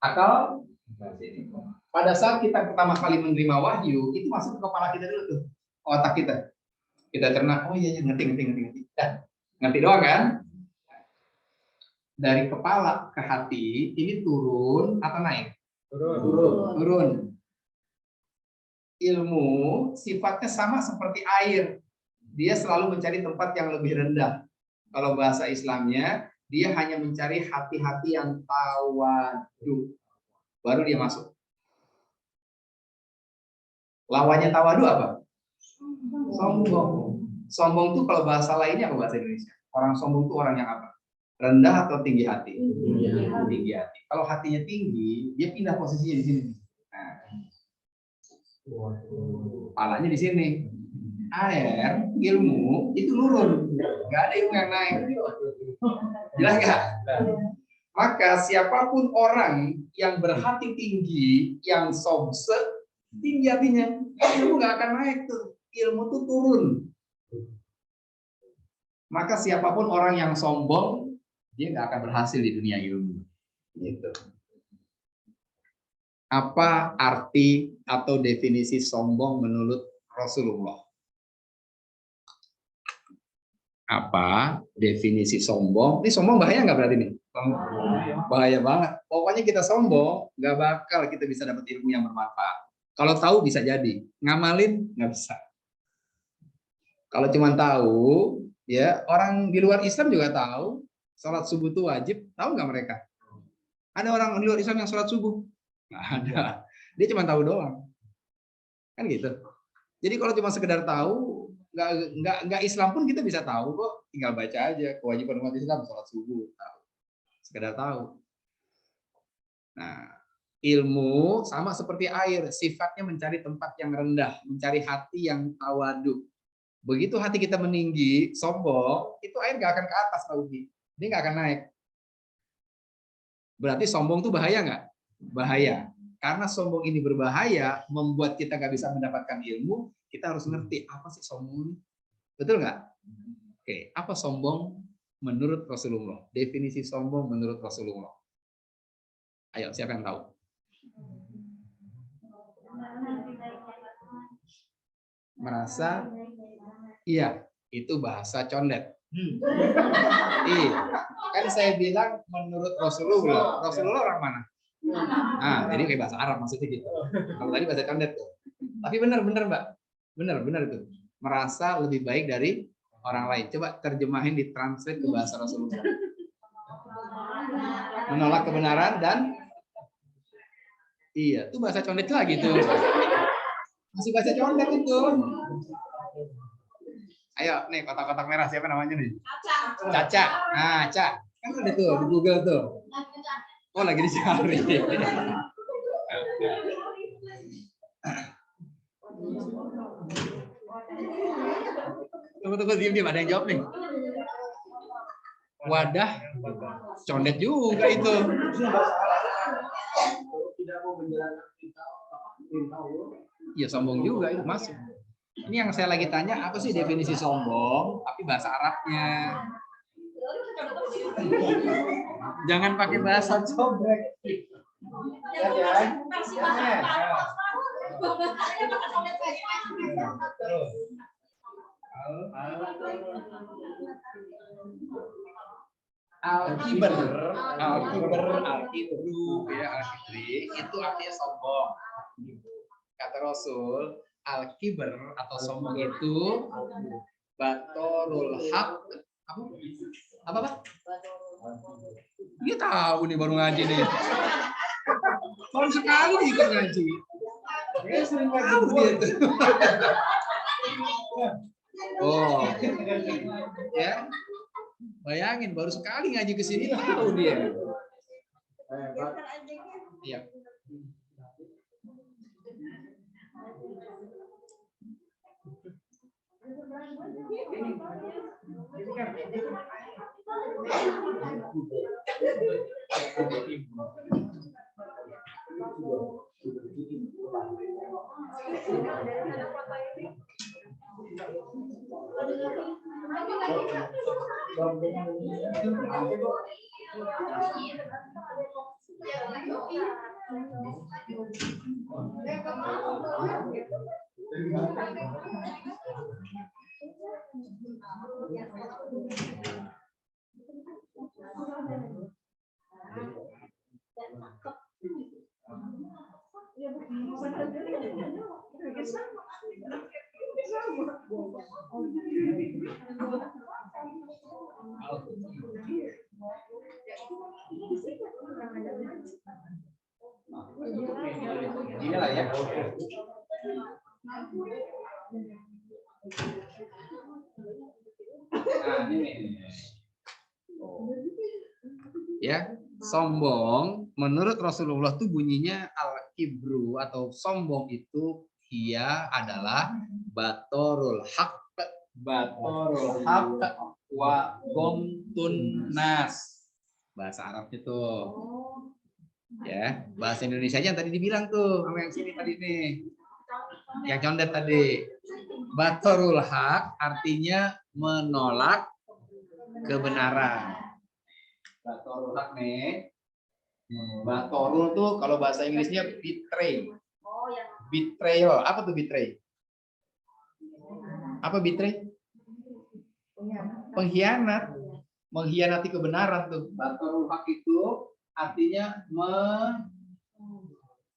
Akal. Pada saat kita pertama kali menerima wahyu, itu masuk ke kepala kita dulu tuh. Otak kita cerna, oh iya ngerti. Ngerti doang kan? Dari kepala ke hati ini turun atau naik? Turun. Ilmu sifatnya sama seperti air, dia selalu mencari tempat yang lebih rendah. Kalau bahasa Islamnya, dia hanya mencari hati-hati yang tawadu, baru dia masuk. Lawannya tawadu apa? Sombong. Sombong itu kalau bahasa lainnya apa bahasa Indonesia? Orang sombong itu orang yang apa? Rendah atau tinggi hati? Tinggi hati. Kalau hatinya tinggi, dia pindah posisinya di sini. Nah, kepalanya di sini. Air, ilmu itu turun, nggak ada ilmu yang naik. Jelas nggak? Maka siapapun orang yang berhati tinggi, yang sobse, tinggi hatinya, ilmu nggak akan naik tuh. Ilmu tuh turun. Maka siapapun orang yang sombong, dia nggak akan berhasil di dunia ilmu. Gitu. Apa arti atau definisi sombong menurut Rasulullah? Apa definisi sombong? Ini sombong bahaya nggak berarti nih? Bahaya banget. Pokoknya kita sombong, nggak bakal kita bisa dapat ilmu yang bermanfaat. Kalau tahu bisa jadi, ngamalin nggak bisa. Kalau cuma tahu, ya orang di luar Islam juga tahu, sholat subuh itu wajib. Tahu nggak mereka? Ada orang di luar Islam yang sholat subuh? Nggak ada. Dia cuma tahu doang. Kan gitu. Jadi kalau cuma sekedar tahu, nggak Islam pun kita bisa tahu kok. Tinggal baca aja kewajiban umat Islam sholat subuh. Tahu. Sekedar tahu. Nah, ilmu sama seperti air, sifatnya mencari tempat yang rendah, mencari hati yang tawadu. Begitu hati kita meninggi, sombong, itu air nggak akan ke atas, Pak Ugi. Dia nggak akan naik. Berarti sombong itu bahaya nggak? Bahaya. Karena sombong ini berbahaya, membuat kita nggak bisa mendapatkan ilmu, kita harus ngerti apa sih sombong. Betul nggak? Oke, apa sombong menurut Rasulullah? Definisi sombong menurut Rasulullah. Ayo, siapa yang tahu? Merasa, iya, itu bahasa condet. Iya, kan saya bilang menurut Rasulullah. Rasulullah orang mana? Nah, jadi kayak bahasa Arab maksudnya gitu. Kalau tadi bahasa condet tuh. Tapi benar Mbak, benar itu. Merasa lebih baik dari orang lain. Coba terjemahin, ditranslate ke bahasa Rasulullah. Menolak kebenaran dan iya, itu bahasa condet lagi tuh. Masih bahasa condet itu. Ayo, nih kotak-kotak merah siapa namanya nih? Caca. Nah, Caca. Kan ada tuh di Google tuh. Oh, lagi dicari. Tunggu, diam. Ada yang jawab nih. Wadah, condet juga itu. Ya sombong juga itu masuk. Ini yang saya lagi tanya, apa sih definisi sombong, tapi bahasa Arabnya. Jangan pakai bahasa cobek. Al-kibru, ya al-kibri, itu artinya sombong. Kata Rasul, al-kibr atau sombong itu batorul haq. Apa? Dia tahu nih baru ngaji nih. Baru sekali nih ikut ngaji. Dia sering tahu gitu. Oh, ya. Bayangin baru sekali ngaji ke sini tahu dia. Iya. Inilah ya. Nah, ini. Ya, sombong menurut Rasulullah tuh bunyinya al-kibru atau sombong itu ia adalah batorul haq wa gomtun nas. Bahasa Arab itu. Ya, bahasa Indonesia aja yang tadi dibilang tuh sama yang sini tadi nih. Yang condet tadi. Batorul haq artinya menolak kebenaran. Batorul haq nih. Batorul tuh kalau bahasa Inggrisnya betray. Oh, yang Betrayal. Apa tuh betray? Apa betray? Pengkhianat. Mengkhianati kebenaran tuh. Batorul hak itu artinya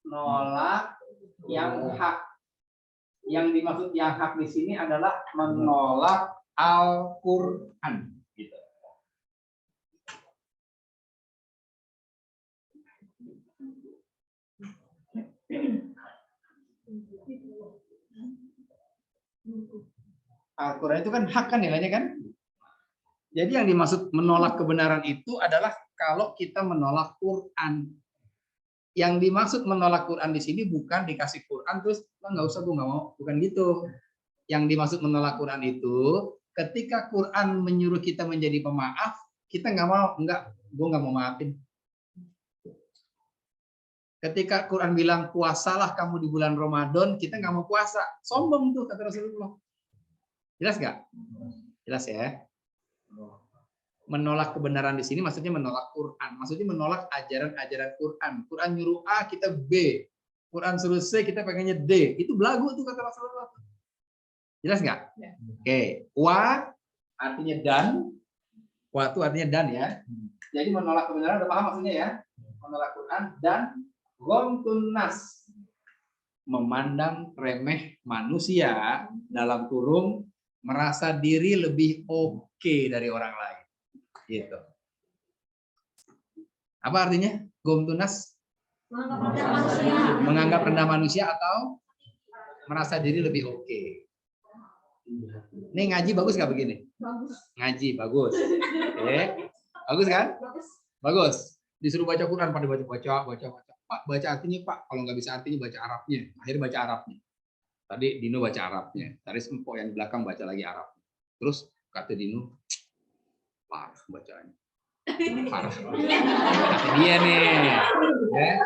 menolak yang hak. Yang dimaksud yang hak di sini adalah menolak Al-Qur'an. Gitu. Al-Quran itu kan hak kan nilainya kan? Jadi yang dimaksud menolak kebenaran itu adalah kalau kita menolak Quran. Yang dimaksud menolak Quran di sini bukan dikasih Quran terus nggak usah, gue nggak mau, bukan gitu. Yang dimaksud menolak Quran itu ketika Quran menyuruh kita menjadi pemaaf, kita nggak mau, gue nggak mau maafin. Ketika Quran bilang puasalah kamu di bulan Ramadan, kita nggak mau puasa, sombong tuh kata Rasulullah. Jelas nggak? Jelas ya. Menolak kebenaran di sini maksudnya menolak Quran, maksudnya menolak ajaran-ajaran Quran. Quran nyuruh A, kita B. Quran suruh C, kita pengennya D. Itu belagu tuh kata Rasulullah. Jelas nggak? Ya. Oke. Wa artinya dan. Wa itu artinya dan ya. Jadi menolak kebenaran udah paham maksudnya ya? Menolak Quran dan ghamtun nas, memandang remeh manusia dalam kurung merasa diri lebih oke dari orang lain. Gitu. Apa artinya? Ghamtun nas? Menganggap rendah manusia atau merasa diri lebih oke. Ini ngaji bagus nggak begini? bagus. Ngaji bagus. Oke. Bagus kan? Bagus. Disuruh baca Quran pada baca. Pak, baca artinya Pak. Kalau nggak bisa artinya baca Arabnya. Akhirnya baca Arabnya. Tadi Dino baca Arabnya. Tadi Sempo yang di belakang baca lagi Arabnya. Terus kata Dino, parah bacanya. Parah. Kata dia nih. Ya.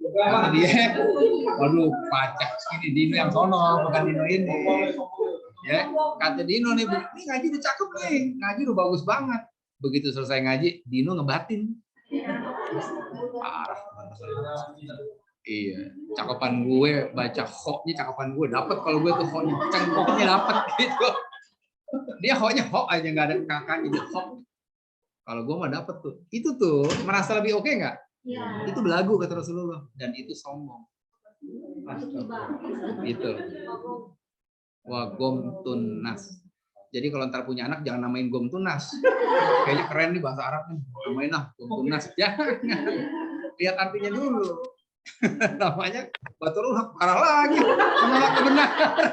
Kata dia, waduh pacak ini Dino yang sono, bukan Dino ini. Ya, kata Dino nih, ini ngaji udah cakep nih. Ngaji udah bagus banget. Begitu selesai ngaji, Dino ngebatin. Parah. Iya, cakepan gue baca hoknya, cakepan gue dapat kalau gue tuh hoknya, cengkoknya dapat gitu. Dia hoknya hok aja nggak ada kakaknya dia hok. Kalau gue mah dapat tuh, itu tuh merasa lebih oke nggak? Ya. Itu belagu kata Rasulullah dan itu sombong. Itu. Wa ghamtun nas. Jadi kalau ntar punya anak jangan namain ghamtun nas. Kayaknya keren nih bahasa Arabnya. Namain lah ghamtun nas. Jangan. Lihat artinya dulu. Namanya batul parah lagi. Menolak kebenaran.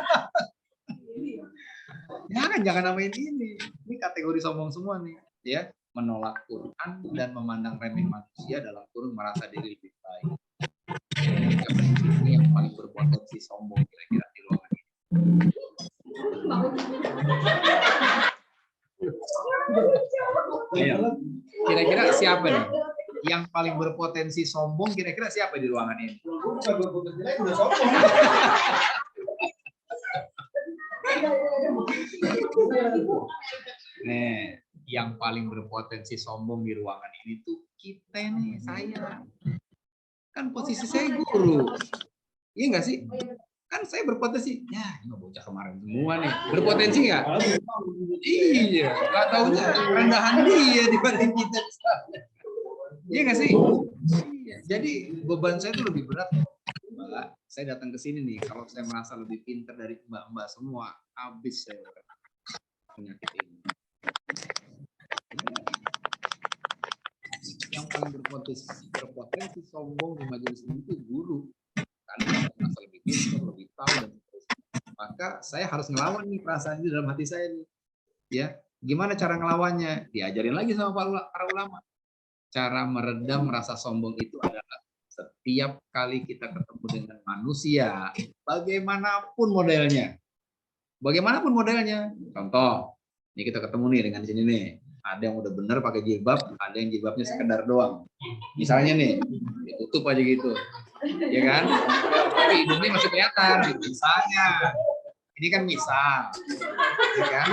Jangan namain ini. Ini kategori sombong semua nih, ya. Menolak Quran dan memandang remeh manusia dalam kurung merasa diri lebih baik. Ini yang paling berpotensi sombong kira-kira di ruangan ini. Kira-kira siapa nih? Yang paling berpotensi sombong kira-kira siapa di ruangan ini? Nih, yang paling berpotensi sombong di ruangan ini tuh kita nih, saya. Kan posisi saya guru. Iya nggak sih? Kan saya berpotensi. Ya, ini bocah kemarin semua nih. Berpotensi nggak? Iya, nggak tahunya rendahan dia dibanding kita. Iya nggak sih? Iya. Jadi beban saya tuh lebih berat. Mbak, saya datang ke sini nih. Kalau saya merasa lebih pintar dari mbak-mbak semua, habis saya penyakit ini. Yang paling berpotensi sombong di majelis ini itu guru, karena merasa lebih pintar, lebih tahu dan seterusnya. Maka saya harus ngelawan nih perasaan ini dalam hati saya nih. Ya, gimana cara ngelawannya? Diajarin lagi sama para ulama. Cara meredam rasa sombong itu adalah setiap kali kita ketemu dengan manusia, bagaimanapun modelnya. Bagaimanapun modelnya. Contoh, ini kita ketemu nih dengan sini nih. Ada yang udah bener pakai jilbab, ada yang jilbabnya sekedar doang. Misalnya nih, ditutup aja gitu. Ya kan? Tapi hidungnya masih kelihatan. Misalnya. Ini kan misal. Ya kan?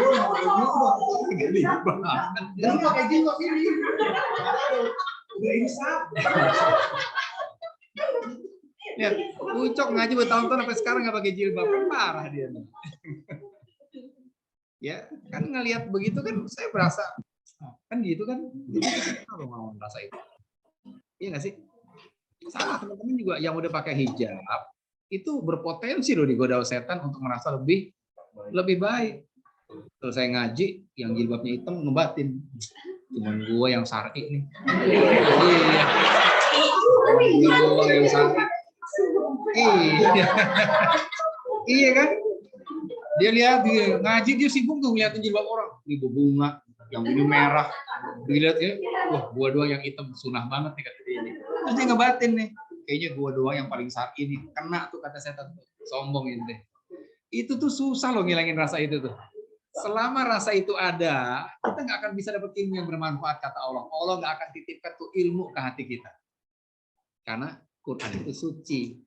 Udah insaf. Lihat, Ucok ngaji bertahun-tahun sampai sekarang nggak pakai jilbab, kan parah dia. Ya, kan ngelihat begitu kan saya berasa, kan gitu kan, kalau mau merasa itu. Iya nggak sih? Sama teman-teman juga yang udah pakai hijab, itu berpotensi loh digoda setan untuk merasa lebih baik. Terus saya ngaji, yang jilbabnya hitam ngebatin. Cuman gua yang syar'i nih. Iya. Gua yang syar'i. Iya. Iya kan? Dia lihat dia ngaji, dia sibuk tuh ngeliatin jilbab orang. Ini bunga, yang ini merah. Dilihat ya, wah gua doang yang hitam, sunah banget nih kata dia ini. Terus dia ngebatin nih. Kayaknya gua doang yang paling syar'i nih. Kena tuh kata setan. Sombong ini. Itu tuh susah loh ngilangin rasa itu tuh. Selama rasa itu ada, kita nggak akan bisa dapat ilmu yang bermanfaat kata Allah. Allah nggak akan titipkan tuh ilmu ke hati kita. Karena Quran itu suci.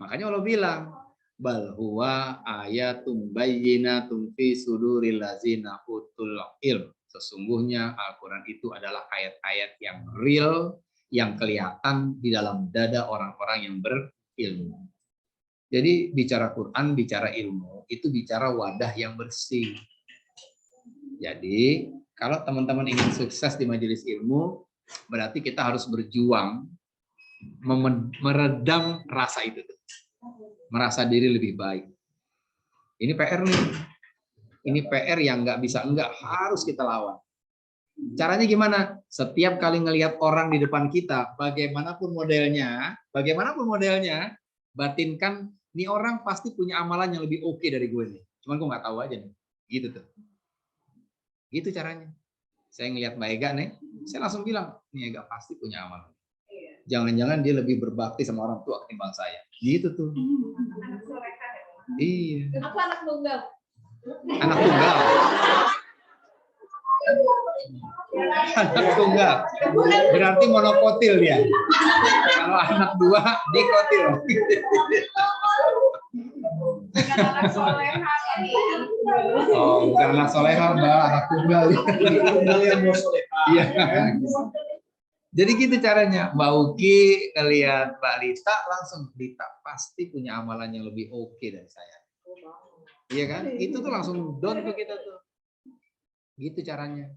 Makanya Allah bilang, bal huwa ayatum bayyinatum fi suduril ladzina utul ilm. Sesungguhnya Al-Quran itu adalah ayat-ayat yang real, yang kelihatan di dalam dada orang-orang yang berilmu. Jadi bicara Quran, bicara ilmu, itu bicara wadah yang bersih. Jadi kalau teman-teman ingin sukses di majelis ilmu, berarti kita harus berjuang meredam rasa itu. Merasa diri lebih baik. Ini PR nih. Ini PR yang nggak bisa enggak, harus kita lawan. Caranya gimana? Setiap kali ngelihat orang di depan kita, bagaimanapun modelnya, batinkan, nih orang pasti punya amalan yang lebih oke dari gue nih. Cuman gue nggak tahu aja nih. Gitu tuh. Gitu caranya. Saya ngelihat Mbak Ega nih, saya langsung bilang, nih Ega pasti punya amalan. Jangan-jangan dia lebih berbakti sama orang tua ketimbang saya. Gitu tuh. Iya. Aku anak tunggal. Anak tunggal. Anak tunggal. Berarti monokotil dia. Kalau anak dua, dikotil. Oh, bukan anak soleha, Mbak, anak tunggal. Tunggal yang mau soleha. Iya. Jadi gitu caranya. Mbak Uki ngelihat Mbak Lita, langsung Lita pasti punya amalan yang lebih oke dari saya. Iya kan? Itu tuh langsung down tuh kita tuh. Gitu caranya.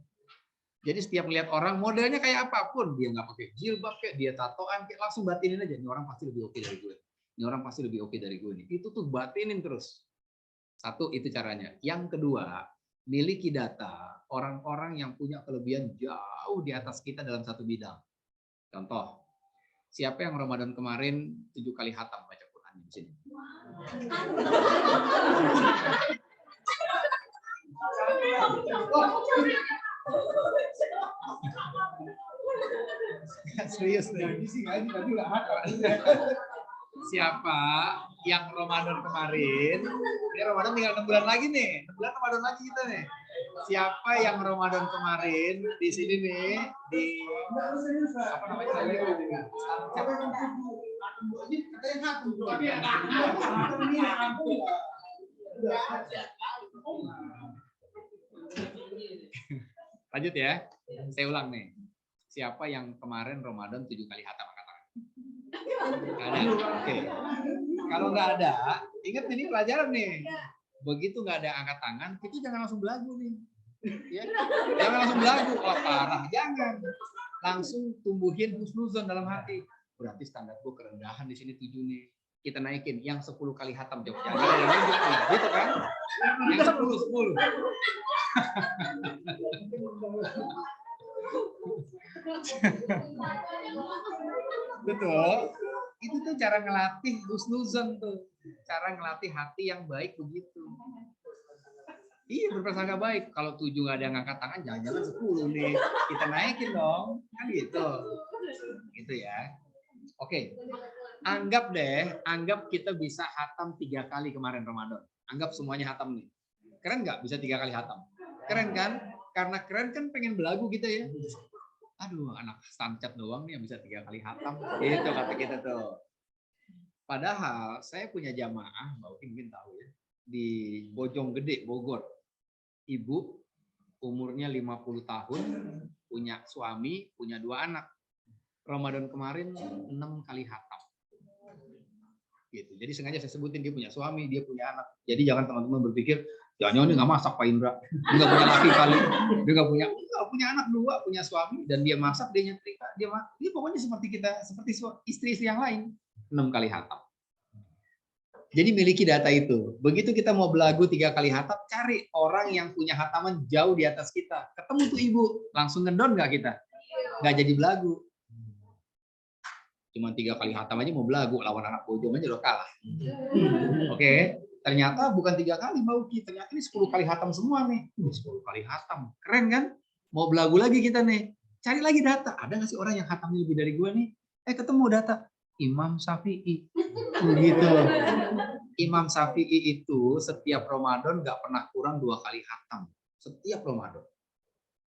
Jadi setiap melihat orang modelnya kayak apapun, dia nggak pakai jilbab kayak dia tatoan kayak, langsung batinin aja. Ini orang pasti lebih oke dari gue. Ini orang pasti lebih oke dari gue nih. Itu tuh batinin terus. Satu itu caranya. Yang kedua, miliki data orang-orang yang punya kelebihan jauh di atas kita dalam satu bidang. Contoh, siapa yang Ramadan kemarin 7 kali khatam baca Quran di sini? Serius nih. Siapa yang Ramadan kemarin? Ini Ramadan tinggal 6 bulan lagi nih. 6 bulan Ramadan lagi kita nih. Siapa yang Ramadan kemarin di sini nih di apa namanya? Lanjut ya. Saya ulang nih. Siapa yang kemarin Ramadan 7 kali khatam? Nggak ada. Oke. Kalau nggak ada, ingat ini pelajaran nih. Begitu nggak ada angkat tangan, kita jangan langsung belagu nih. Ya? Jangan langsung belagu. Oh parah, jangan. Langsung tumbuhin husnuzon dalam hati. Berarti standar gue kerendahan di sini 7 nih. Kita naikin yang 10 kali khatam jauh. Gitu kan? Yang 10. Betul. Itu tuh cara ngelatih husnuzon tuh. Cara ngelatih hati yang baik begitu. Iya, berprasangka baik. Kalau 7 nggak ada yang ngangkat tangan, jangan-jangan 10 nih. Kita naikin dong. Kan gitu. Gitu ya. Oke. Anggap kita bisa hatam 3 kali kemarin Ramadan. Anggap semuanya hatam nih. Keren nggak bisa 3 kali hatam? Keren kan? Karena keren kan pengen belagu gitu ya. Aduh, anak sancat doang nih yang bisa 3 kali hatam. Itu kata kita tuh. Padahal saya punya jamaah, Mbak Uki mungkin tahu ya, di Bojonggede, Bogor. Ibu umurnya 50 tahun, punya suami, punya 2 anak. Ramadan kemarin 6 kali khatam. Gitu. Jadi sengaja saya sebutin dia punya suami, dia punya anak. Jadi jangan teman-teman berpikir, jangan dia nggak masak Pak Indra, dia nggak punya laki kali, dia nggak punya anak 2, punya suami, dan dia masak, dia nyetrika, dia pokoknya seperti kita, seperti istri-istri yang lain. 6 kali khatam. Jadi miliki data itu. Begitu kita mau belagu 3 kali khatam, cari orang yang punya khataman jauh di atas kita. Ketemu tuh ibu, langsung ngedon nggak kita? Nggak jadi belagu. Cuma 3 kali khatam aja mau belagu, lawan anak bojong aja udah kalah. Oke, ternyata bukan 3 kali Mbak Uki, ternyata ini 10 kali khatam semua nih. 10 kali khatam, keren kan? Mau belagu lagi kita nih. Cari lagi data, ada nggak sih orang yang khatamnya lebih dari gue nih? Ketemu data. Imam Syafi'i, begitu. Imam Syafi'i itu setiap Ramadan nggak pernah kurang 2 kali khatam. Setiap Ramadan.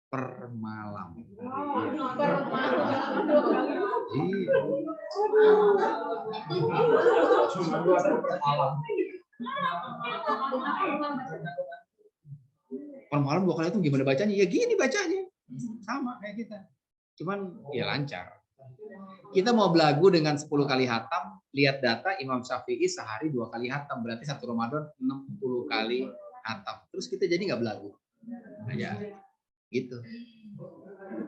Per malam. Per malam 2 kali itu gimana bacanya? Ya gini bacanya. Sama kayak kita. Cuman ya lancar. Kita mau belagu dengan 10 kali khatam, lihat data Imam Syafi'i sehari 2 kali khatam, berarti 1 Ramadan 60 kali khatam. Terus kita jadi nggak belagu. Nah, ya, gitu.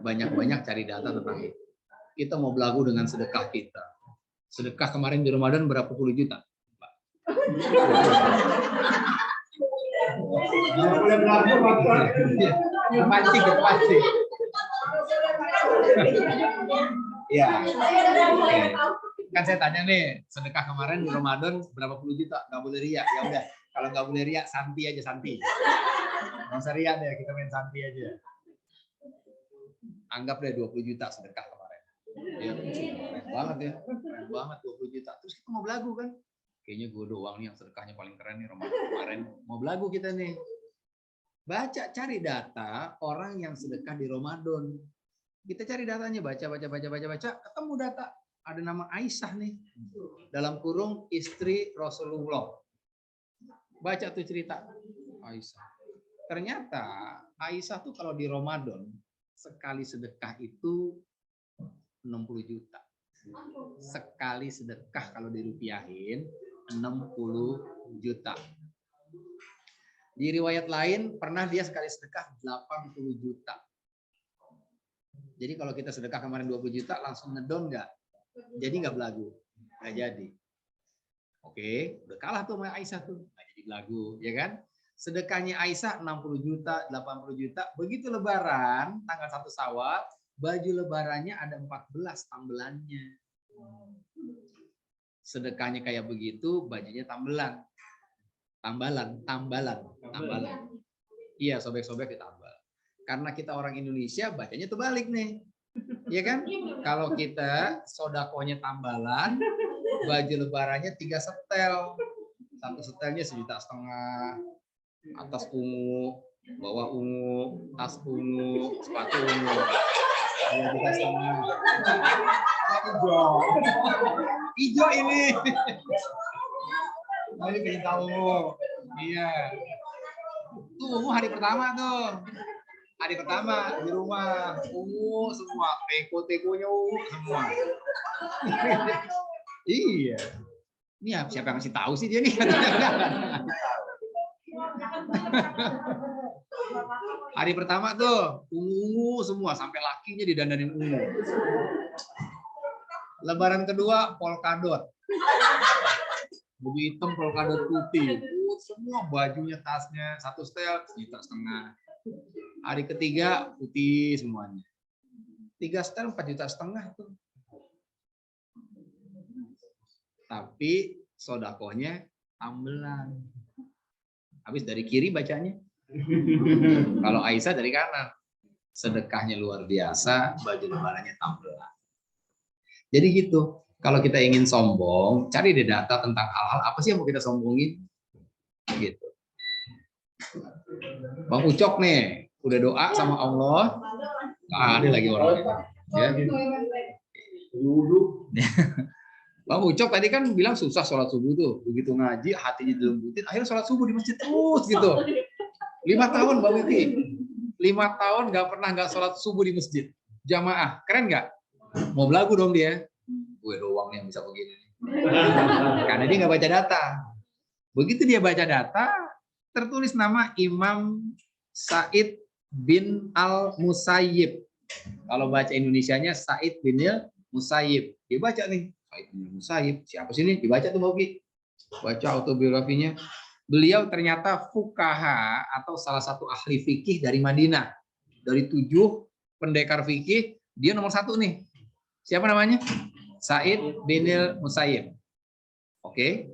Banyak-banyak cari data tentang itu. Kita mau belagu dengan sedekah kita. Sedekah kemarin di Ramadan berapa puluh juta? Pancing. Ya. Kan saya tanya nih, sedekah kemarin di Ramadan berapa puluh juta? Nggak boleh riak. Ya udah, kalau nggak boleh riak, santi aja santi. Nggak usah riak deh, kita main santi aja. Anggap deh 20 juta sedekah kemarin. Ya, keren banget ya. Keren banget 20 juta. Terus kita mau belagu kan? Kayaknya gue doang nih yang sedekahnya paling keren nih Ramadan kemarin. Mau belagu kita nih. Baca, cari data orang yang sedekah di Ramadan. Kita cari datanya, baca, ketemu data. Ada nama Aisyah nih. Dalam kurung istri Rasulullah. Baca tuh cerita Aisyah. Ternyata Aisyah tuh kalau di Ramadan sekali sedekah itu 60 juta. Sekali sedekah kalau dirupiahin 60 juta. Di riwayat lain pernah dia sekali sedekah 80 juta. Jadi kalau kita sedekah kemarin 20 juta langsung ngedon nggak? Jadi nggak belagu. Nggak jadi. Oke, udah kalah tuh sama Aisyah tuh. Nggak jadi belagu, ya kan? Sedekahnya Aisyah 60 juta, 80 juta. Begitu lebaran, tanggal 1 Syawal, baju lebarannya ada 14 tambelannya. Sedekahnya kayak begitu, bajunya tambelan. Tambalan. Iya, sobek-sobek ditambal. Karena kita orang Indonesia, bacanya terbalik nih. Iya kan? Kalau kita sodakohnya tambalan, baju lebarannya 3 setel. 1 setelnya 1,5 juta. Atas ungu, bawah ungu, tas ungu, sepatu ungu. 2,5 juta. Hijau ini. Ini pengen ungu. Iya. Tuh ungu hari pertama tuh. Hari pertama di rumah ungu semua, teko-tekonya ungu semua. Iya. Ini siapa yang ngasih tahu sih dia nih? Hari pertama tuh ungu semua sampai lakinya didandanin ungu. Lebaran kedua polkadot. Baju hitam polkadot putih. Semua bajunya, tasnya 1 setel 1,5 juta. Hari ketiga putih semuanya. 3 setel 4,5 juta tuh. Tapi sodakohnya tambelan. Habis dari kiri bacanya. Kalau Aisyah dari kanan. Sedekahnya luar biasa, baju lebarannya tambelan. Jadi gitu. Kalau kita ingin sombong, cari deh data tentang hal-hal apa sih yang mau kita sombongin. Gitu. Bang Ucok nih, udah doa sama Allah. Nggak ada lagi orang. Ya. Bang Ucok tadi kan bilang susah sholat subuh tuh. Begitu ngaji, hatinya dilembutin. Akhirnya sholat subuh di masjid terus gitu. 5 tahun Bang Wiki. 5 tahun nggak pernah nggak sholat subuh di masjid. Jamaah, keren nggak? Mau belagu dong dia. Gue doang yang bisa begini. Karena dia nggak baca data. Begitu dia baca data, tertulis nama Imam Said bin Al-Musayyib. Kalau baca Indonesianya Said bin Musayyib. Dia baca nih, Said bin Musayyib. Siapa sih ini? Dibaca tuh Bogi. Baca autobiografinya. Beliau ternyata fuqaha atau salah satu ahli fikih dari Madinah. Dari 7 pendekar fikih, dia nomor 1 nih. Siapa namanya? Said bin Musayyib. Oke.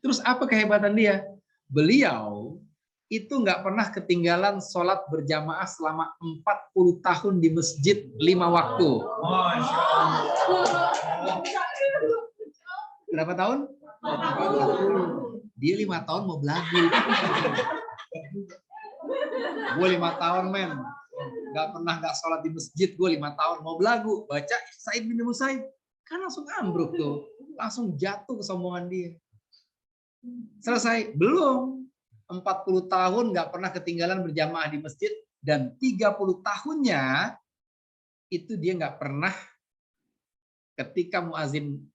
Terus apa kehebatan dia? Beliau itu nggak pernah ketinggalan sholat berjamaah selama 40 tahun di masjid 5 waktu. Berapa tahun? 40. Dia 5 tahun mau belagu. Gue 5 tahun men. Nggak pernah nggak sholat di masjid. Gue 5 tahun mau belagu. Baca Said bin Musayyib. Kan langsung ambruk tuh. Langsung jatuh kesombongan dia. Selesai? Belum. 40 tahun nggak pernah ketinggalan berjamaah di masjid. Dan 30 tahunnya itu dia nggak pernah ketika muazin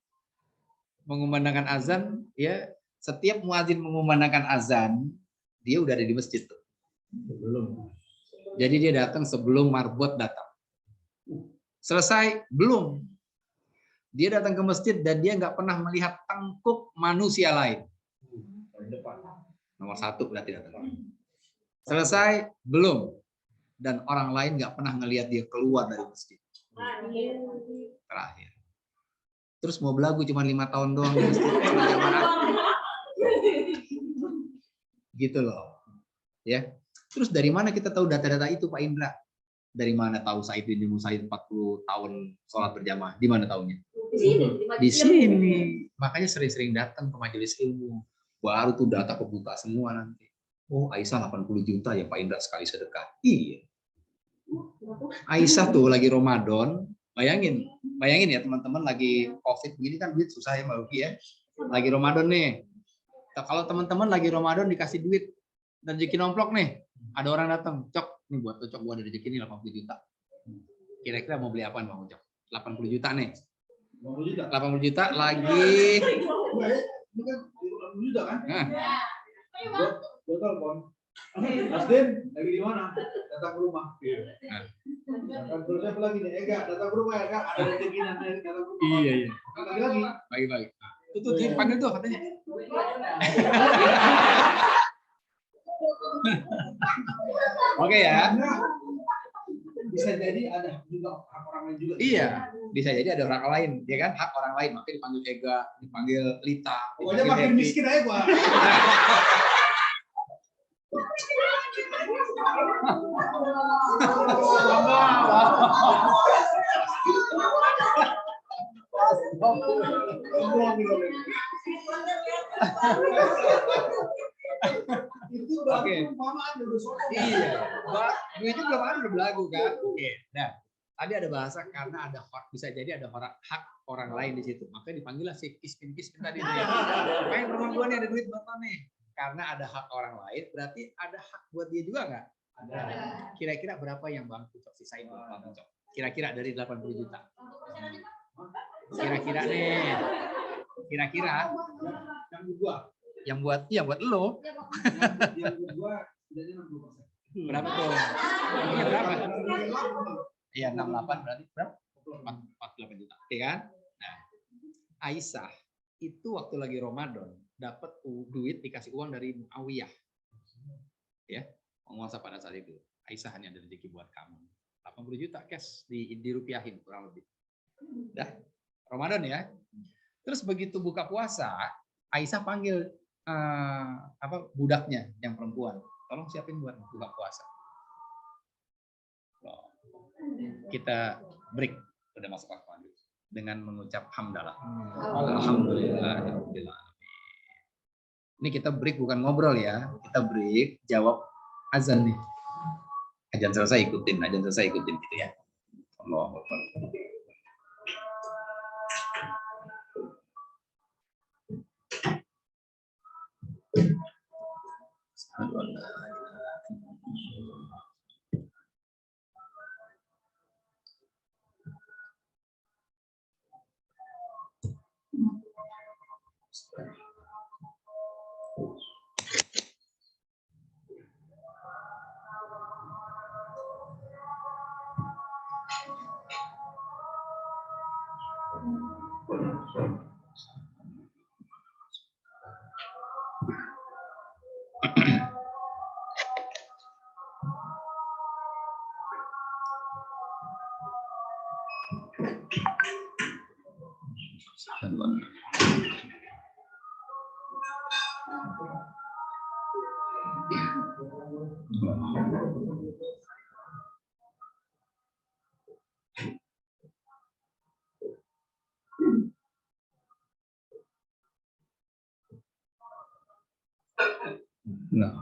mengumandangkan azan, ya setiap muazin mengumandangkan azan, dia udah ada di masjid tuh. Belum. Jadi dia datang sebelum marbot datang. Selesai? Belum. Dia datang ke masjid dan dia nggak pernah melihat tengkuk manusia lain. Nomor 1 berarti datang. Selesai? Belum. Dan orang lain nggak pernah ngelihat dia keluar dari masjid. Terakhir. Terus mau belagu cuma 5 tahun doang di masjid. Gitu loh. Ya. Terus dari mana kita tahu data-data itu Pak Indra? Dari mana tahu Said bin Musayyib 40 tahun sholat berjamaah? Di mana tahunya? Di sini. Makanya sering-sering datang ke majelis ilmu. Baru tuh data kebuka semua nanti. Oh, Aisyah 80 juta ya Pak Indra sekali sedekah. Iya. Aisyah tuh lagi Ramadan, bayangin ya teman-teman lagi COVID begini kan duit susah ya Mbak Uki ya. Lagi Ramadan nih. Kalau teman-teman lagi Ramadan dikasih duit dan rezeki nomplok nih, ada orang datang, Cok, nih buat Cok, gua ada rezeki nih 80 juta. Kira-kira mau beli apaan Bang Cok? 80 juta nih. 80 juta lagi. Juta kan? Nah. Gua telepon. Asdin lagi di mana? Datang ke rumah. Nah. Datang terus apa lagi nih? Enggak, datang ke rumah ya Kak. Ada rezeki nanti datang ke rumah. Iya. Lagi. Baik. Itu dipanggil tuh katanya. Oke ya. Bisa jadi ada juga hak orang lain juga. Iya, bisa jadi ada orang lain, ya kan? Hak orang lain, makanya dipanggil Ega, dipanggil Lita. Pokoknya makin miskin aja gua. Oke. Iya. Duitnya belum ada udah belagu kan. Oke. Nah, tadi ada bahasa karena ada hak, bisa jadi ada hak orang lain di situ. Makanya dipanggil lah si Kismin tadi. Main rumah gua nih ada duit berapa nih? Karena ada hak orang lain, berarti ada hak buat dia juga nggak? Ada. Kira-kira berapa yang Bang Cok sisain buat Bang Cok? Kira-kira dari 80 juta. Kira-kira nih. Kira-kira yang buat lo. Yang gua setidaknya 60%. Berapa tuh? Iya berapa? Iya 68 berarti berapa? 48 juta. Oke kan? Nah, Aisyah itu waktu lagi Ramadan dapat duit dikasih uang dari Muawiyah. Ya, penguasa pada saat itu. Aisyah hanya ada rezeki buat kamu. 80 juta cash dirupiahin kurang lebih. Dah, Ramadan ya. Terus begitu buka puasa, Aisyah panggil budaknya yang perempuan. Tolong siapin buat buka puasa. Kita break, udah masuk waktu dengan mengucap hamdalah. Alhamdulillah. Ini kita break bukan ngobrol ya, kita break jawab azan nih. Azan selesai ikutin gitu ya. Allahu Akbar. Nah,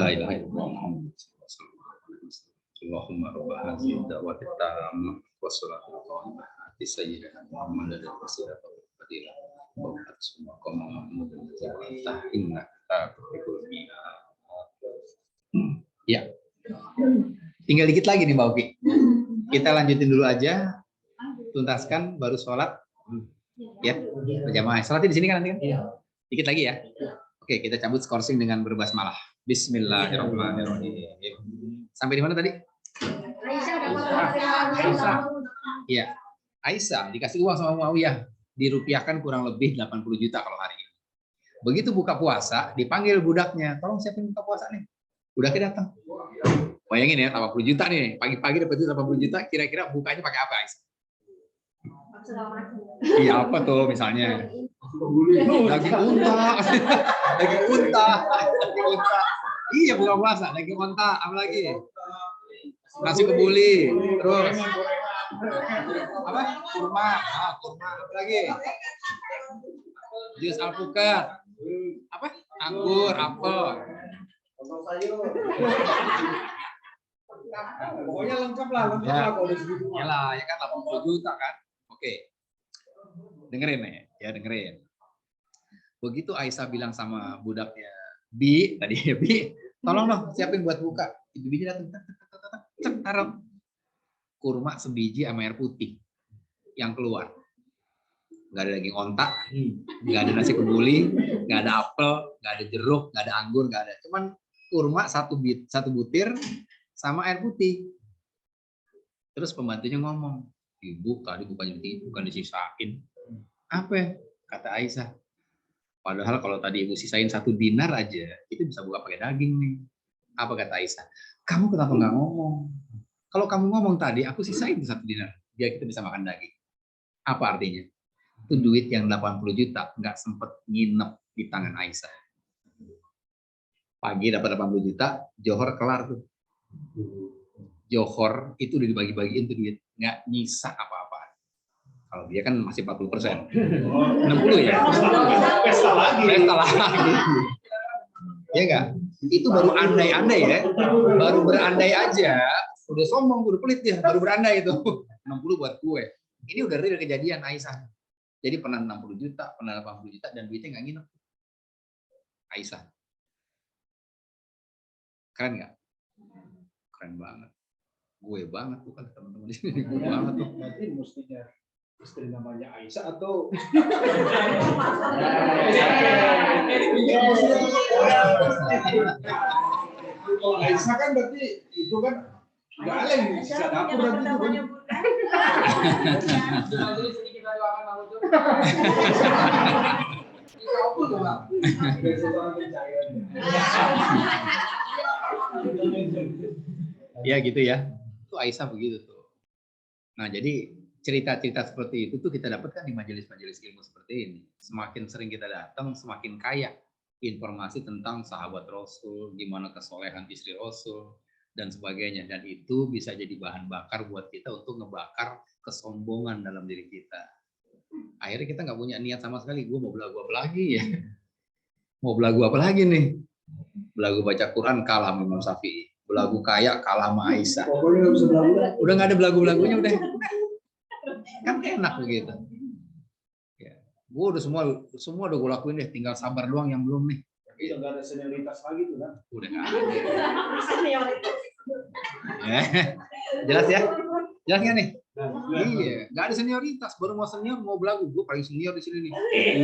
la ilaha illallah. Allahumma rabb hadhihi ad-da'wati at-tammah was-salatu at-tayyibah ati sayyidina Muhammad dan wasirata wal fadilah wa semua kaum muslimin inna ta'budu ya. Tinggal dikit lagi nih Mbak Uki. Kita lanjutin dulu aja, tuntaskan baru sholat. Ya, berjamaah. Sholatnya di sini kan nanti kan? Iya. Dikit lagi ya. Oke, kita cabut skorsing dengan berbasmalah. Bismillahirrahmanirrahim. Sampai di mana tadi? Aisyah. Iya. Aisyah dikasih uang sama Muawiyah, dirupiahkan kurang lebih 80 juta kalau hari ini. Begitu buka puasa, dipanggil budaknya, tolong siapin buka puasa nih. Budaknya datang. Bayangin ya, 80 juta nih, pagi-pagi dapat 80 juta, kira-kira bukanya pakai apa Aisyah? Iya, apa tuh misalnya? Daging unta. Daging unta. Daging unta. Iya, buka puasa, daging unta, apa lagi? Nasi kebuli, terus apa? Kurma, kurma, apa lagi? Jus alpukat, apa? Anggur, apel. Pokoknya lengkap lah kalau udah segitu. Yalah, ya kan 80 juta kan. Oke. Dengerin ya, dengerin. Begitu Aisyah bilang sama budaknya, Bi, tadi ya, Bi, tolong dong siapin buat buka. Ibu bijinya datang, cek taruh kurma sebiji sama air putih yang keluar. Nggak ada daging ontak, nggak ada nasi kebuli, nggak ada apel, nggak ada jeruk, nggak ada anggur, nggak ada. Cuman kurma satu butir sama air putih. Terus pembantunya ngomong, Ibu tadi bukan disisain. Apa? Kata Aisyah. Padahal kalau tadi Ibu sisain 1 dinar aja, itu bisa buka pakai daging nih. Apa kata Aisyah? Kamu kenapa nggak ngomong? Kalau kamu ngomong tadi, aku sisain 1 dinar, biar kita bisa makan daging. Apa artinya? Itu duit yang 80 juta, nggak sempet nginep di tangan Aisyah. Pagi dapat 80 juta, Johor kelar tuh. Johor itu udah dibagi-bagiin tuh duit, nggak nyisa apa-apa. Kalau dia kan masih 40%. 60 ya? Pesta lagi. Ya enggak? Itu baru andai-andai ya. Baru berandai aja, udah sombong, udah pelit dia, baru berandai itu. 60 buat gue. Ini udah real kejadian Aisyah. Jadi pernah 60 juta, pernah 80 juta, dan duitnya nggak nginep. Aisyah. Keren nggak? Keren banget. Gue banget bukan teman-teman di sini. Gue banget tuh. Berarti mestinya istri namanya Aisyah atau kalau Aisyah kan berarti itu kan nggak ada yang bisa dapur berarti itu kan. Ya gitu ya. Itu Aisyah begitu tuh. Nah, jadi cerita-cerita seperti itu tuh kita dapatkan di majelis-majelis ilmu seperti ini. Semakin sering kita datang, semakin kaya informasi tentang sahabat Rasul, gimana kesolehan istri Rasul, dan sebagainya. Dan itu bisa jadi bahan bakar buat kita untuk ngebakar kesombongan dalam diri kita. Akhirnya kita nggak punya niat sama sekali. Gue mau belagu apa lagi ya? Mau belagu apa lagi nih? Belagu baca Quran kalah sama Imam Syafi'i. Belagu kaya kalah sama Aisyah. Pokoknya nggak bisa belagu. Udah nggak ada belagu-belagunya udah. Kan enak begitu. Ya. Gue udah semua udah gue lakuin deh. Tinggal sabar doang yang belum nih. Udah nggak ada senioritas lagi tuh kan? Udah nggak ada. Jelas ya? Jelas nggak nih? Iya, nggak ada senioritas. Baru mau senior, mau belagu. Gue paling senior di sini nih.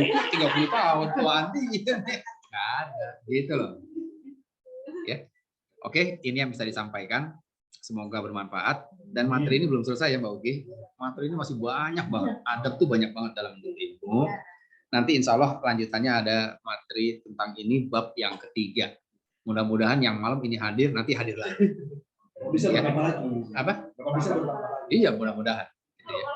30 tahun, tua anti. Nggak ada. Gitu loh. Ya. Oke, ini yang bisa disampaikan. Semoga bermanfaat. Dan materi ini belum selesai ya Mbak Ugi. Materi ini masih banyak banget. Adab tuh banyak banget dalam ilmu. Nanti insya Allah lanjutannya ada materi tentang ini bab yang ketiga. Mudah-mudahan yang malam ini hadir, nanti hadir lagi. Bisa Ya. berapa lagi? Apa? Bisa berapa lagi? Iya, mudah-mudahan. Gitu ya.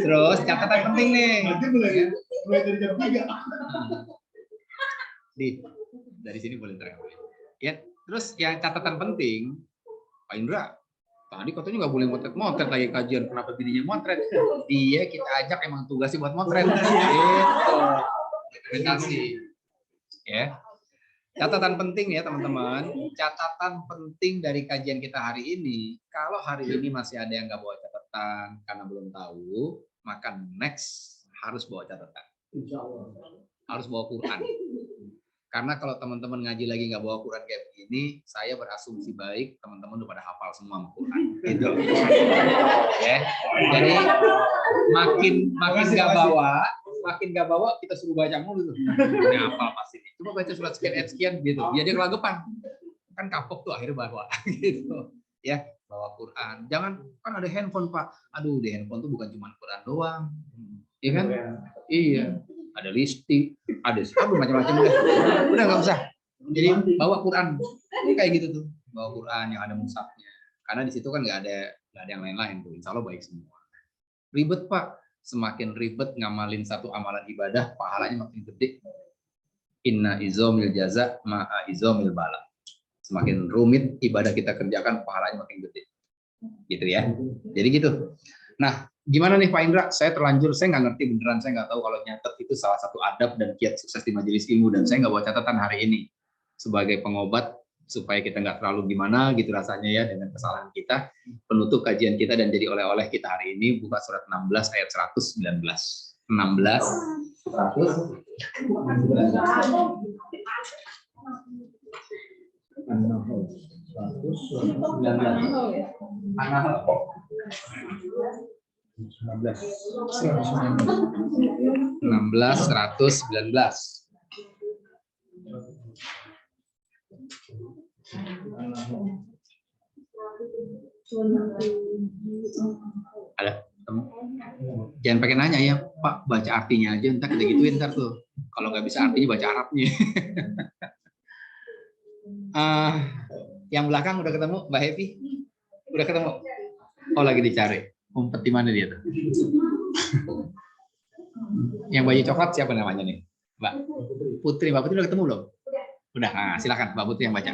Terus catatan penting nih. Nanti mulai dari jam 3. Dari sini boleh terang. Ya, terus yang catatan penting, Pak Indra, tadi katanya nggak boleh motret lagi kajian. Kenapa bininya motret? Dia kita ajak emang tugasnya buat motret. Gitu. Rekomendasi. Ya. Catatan penting ya teman-teman. Catatan penting dari kajian kita hari ini. Kalau hari ini masih ada yang nggak bawa catatan karena belum tahu, maka next harus bawa catatan. Insya Allah. Harus bawa Quran. Karena kalau teman-teman ngaji lagi nggak bawa Quran kayak begini, saya berasumsi baik teman-teman udah pada hafal semua Quran. Gitu. Ya. Jadi makin nggak bawa kita suruh baca mulu tuh. Ini hafal pasti. Coba baca surat sekian gitu. Biar dia kelagapan. Kan kapok tuh akhirnya bawa gitu. Ya, bawa Quran. Jangan kan ada handphone, Pak. Aduh, di handphone tuh bukan cuma Quran doang. Iya kan? Iya. Ada listing, ada macam-macam udah nggak usah. Jadi bawa Quran. Ini kayak gitu tuh. Bawa Quran yang ada mushafnya. Karena di situ kan nggak ada yang lain-lain tuh. Insya Allah baik semua. Ribet, Pak. Semakin ribet ngamalin satu amalan ibadah, pahalanya makin gede. Inna izomil jaza ma'a izomil bala. Semakin rumit ibadah kita kerjakan, pahalanya makin gede. Gitu ya. Jadi gitu. Nah, gimana nih Pak Indra? Saya terlanjur, saya nggak ngerti beneran, saya nggak tahu kalau nyatet itu salah satu adab dan kiat sukses di majelis ilmu, dan saya nggak bawa catatan hari ini sebagai pengobat supaya kita nggak terlalu gimana gitu rasanya ya dengan kesalahan kita. Penutup kajian kita dan jadi oleh-oleh kita hari ini buka surat 16 ayat 119. 16 119. Ada temu. Jangan pakai nanya ya Pak, baca artinya aja, ntar kita gituin ntar tuh. Kalau nggak bisa artinya baca Arabnya. Yang belakang udah ketemu Mbak Hevi? Udah ketemu? Oh lagi dicari. Umpet di mana dia tuh? Yang baju coklat siapa namanya nih? Mbak Putri. Mbak Putri udah ketemu belum? Udah. Nah, silakan Mbak Putri yang baca.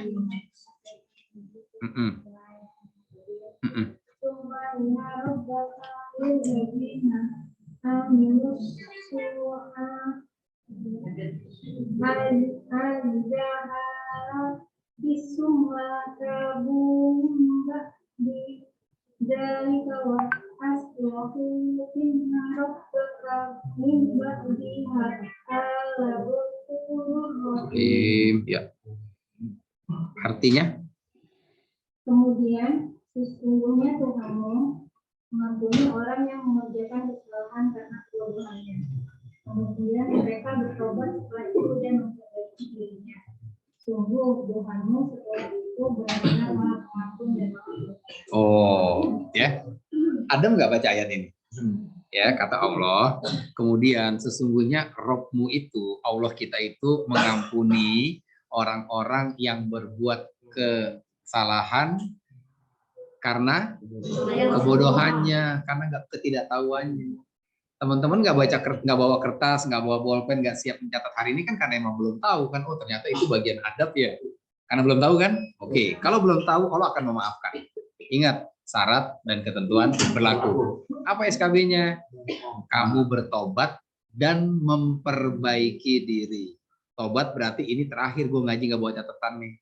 Ya. Artinya? Kemudian sesungguhnya Tuhanmu mengampuni orang yang mengerjakan kesalahan karena kebodohannya. Kemudian mereka bertobat setelah itu dan memperbaiki dirinya. Sungguh Tuhanmu setelah itu benar-benar Maha Pengampun dan Maha. Oh, ya. Adam nggak baca ayat ini? Ya, kata Allah. Kemudian sesungguhnya Robmu itu, Allah kita itu mengampuni orang-orang yang berbuat kesalahan karena kebodohannya, karena nggak ketidaktahuannya. Teman-teman nggak bawa kertas, nggak bawa bolpen, nggak siap mencatat hari ini kan karena emang belum tahu kan. Oh ternyata itu bagian adab ya. Karena belum tahu kan? Oke. Kalau belum tahu Allah akan memaafkan. Ingat, syarat dan ketentuan berlaku. Apa SKB-nya? Kamu bertobat dan memperbaiki diri. Tobat berarti ini terakhir gue ngaji nggak bawa catatan nih.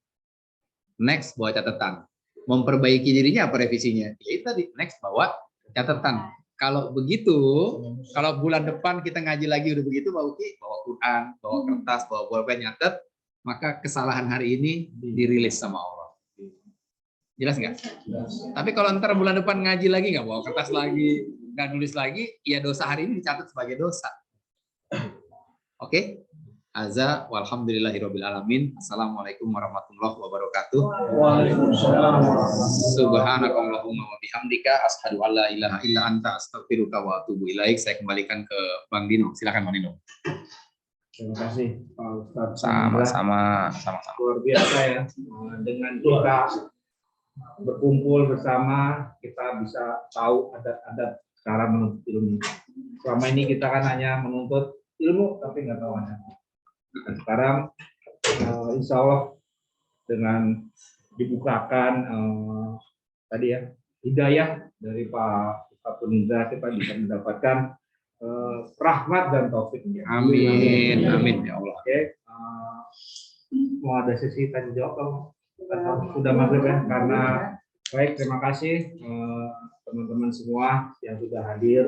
Next bawa catatan. Memperbaiki dirinya apa revisinya? Ya itu tadi, next bawa catatan. Kalau begitu, kalau bulan depan kita ngaji lagi udah begitu, bawa Quran, bawa kertas, bawa pulpen nyatet, maka kesalahan hari ini dirilis sama Allah. Jelas nggak? Tapi kalau ntar bulan depan ngaji lagi nggak bawa kertas lagi, nggak nulis lagi, ya dosa hari ini dicatat sebagai dosa. Oke? Azza walhamdulillahirabbil alamin. Assalamualaikum warahmatullahi wabarakatuh. Waalaikumsalam. Subhanakallahumma wa bihamdika asyhadu an la ilaha illa anta astaghfiruka wa atubu ilaik. Saya kembalikan ke Bang Dino. Silakan Bang Dino. Terima kasih Pak Ustadz. Sama-sama. Luar biasa ya. Dengan kita berkumpul bersama, kita bisa tahu adat-adat cara menuntut ilmu. Selama ini kita kan hanya menuntut ilmu tapi nggak tahu adat. Dan sekarang insya Allah dengan dibukakan tadi ya hidayah dari Pak Penindra, kita bisa mendapatkan rahmat dan taufik. Amin. Amin ya Allah. Oke, mau ada sesi tanya jawab atau sudah maghrib ya? Karena baik, terima kasih teman-teman semua yang sudah hadir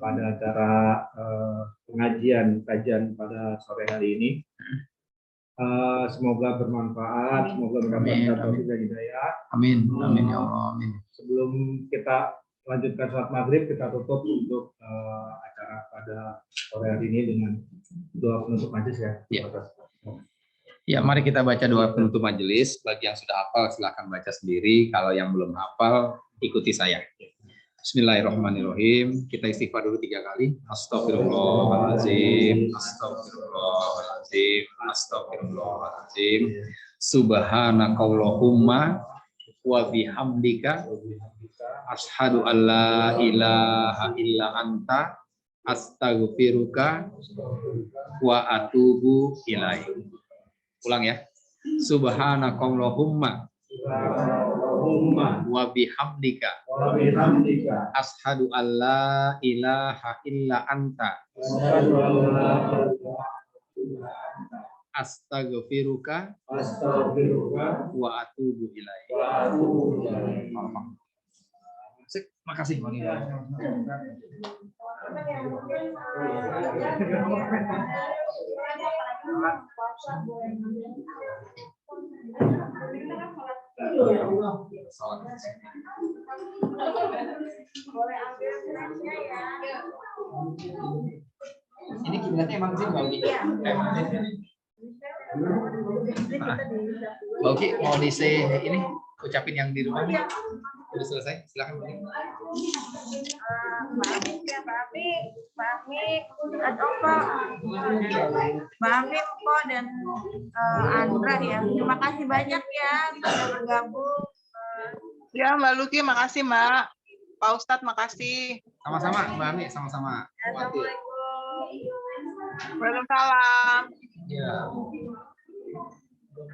pada acara pengajian kajian pada sore hari ini. Semoga bermanfaat, semoga mendapatkan taufik dan hidayah. Amin. Amin ya Allah. Amin. Sebelum kita lanjutkan sholat maghrib, kita tutup untuk acara pada sore hari ini dengan doa penutup majelis ya. Ya, mari kita baca doa penutup majelis. Bagi yang sudah hafal silahkan baca sendiri. Kalau yang belum hafal ikuti saya. Bismillahirrahmanirrahim. Kita istighfar dulu 3 kali. Astagfirullahaladzim. Astagfirullahaladzim. Astagfirullahaladzim. Subhanakallahumma wa bihamdika asyhadu an la ilaha illa anta astaghfiruka wa atubu ilaik. Ulang ya. Subhanakallahumma wa bihamdika asyhadu an la ilaha illa anta astaghfiruka wa atubu ilaik. Makasih Bang Iwan. Ini kiblatnya emang sih Bang Uki. Bang Uki mau ini ucapin yang di rumah nih. Udah selesai, silakan Bang. Mbak Ami, Mbak Ami, Mpo, dan Andra ya. Terima kasih banyak ya sudah bergabung. Ya Mbak Luki, makasih Mbak. Pak Ustadz, makasih. Sama-sama Mbak Ami, sama-sama. Assalamualaikum. Waalaikumsalam. Ya.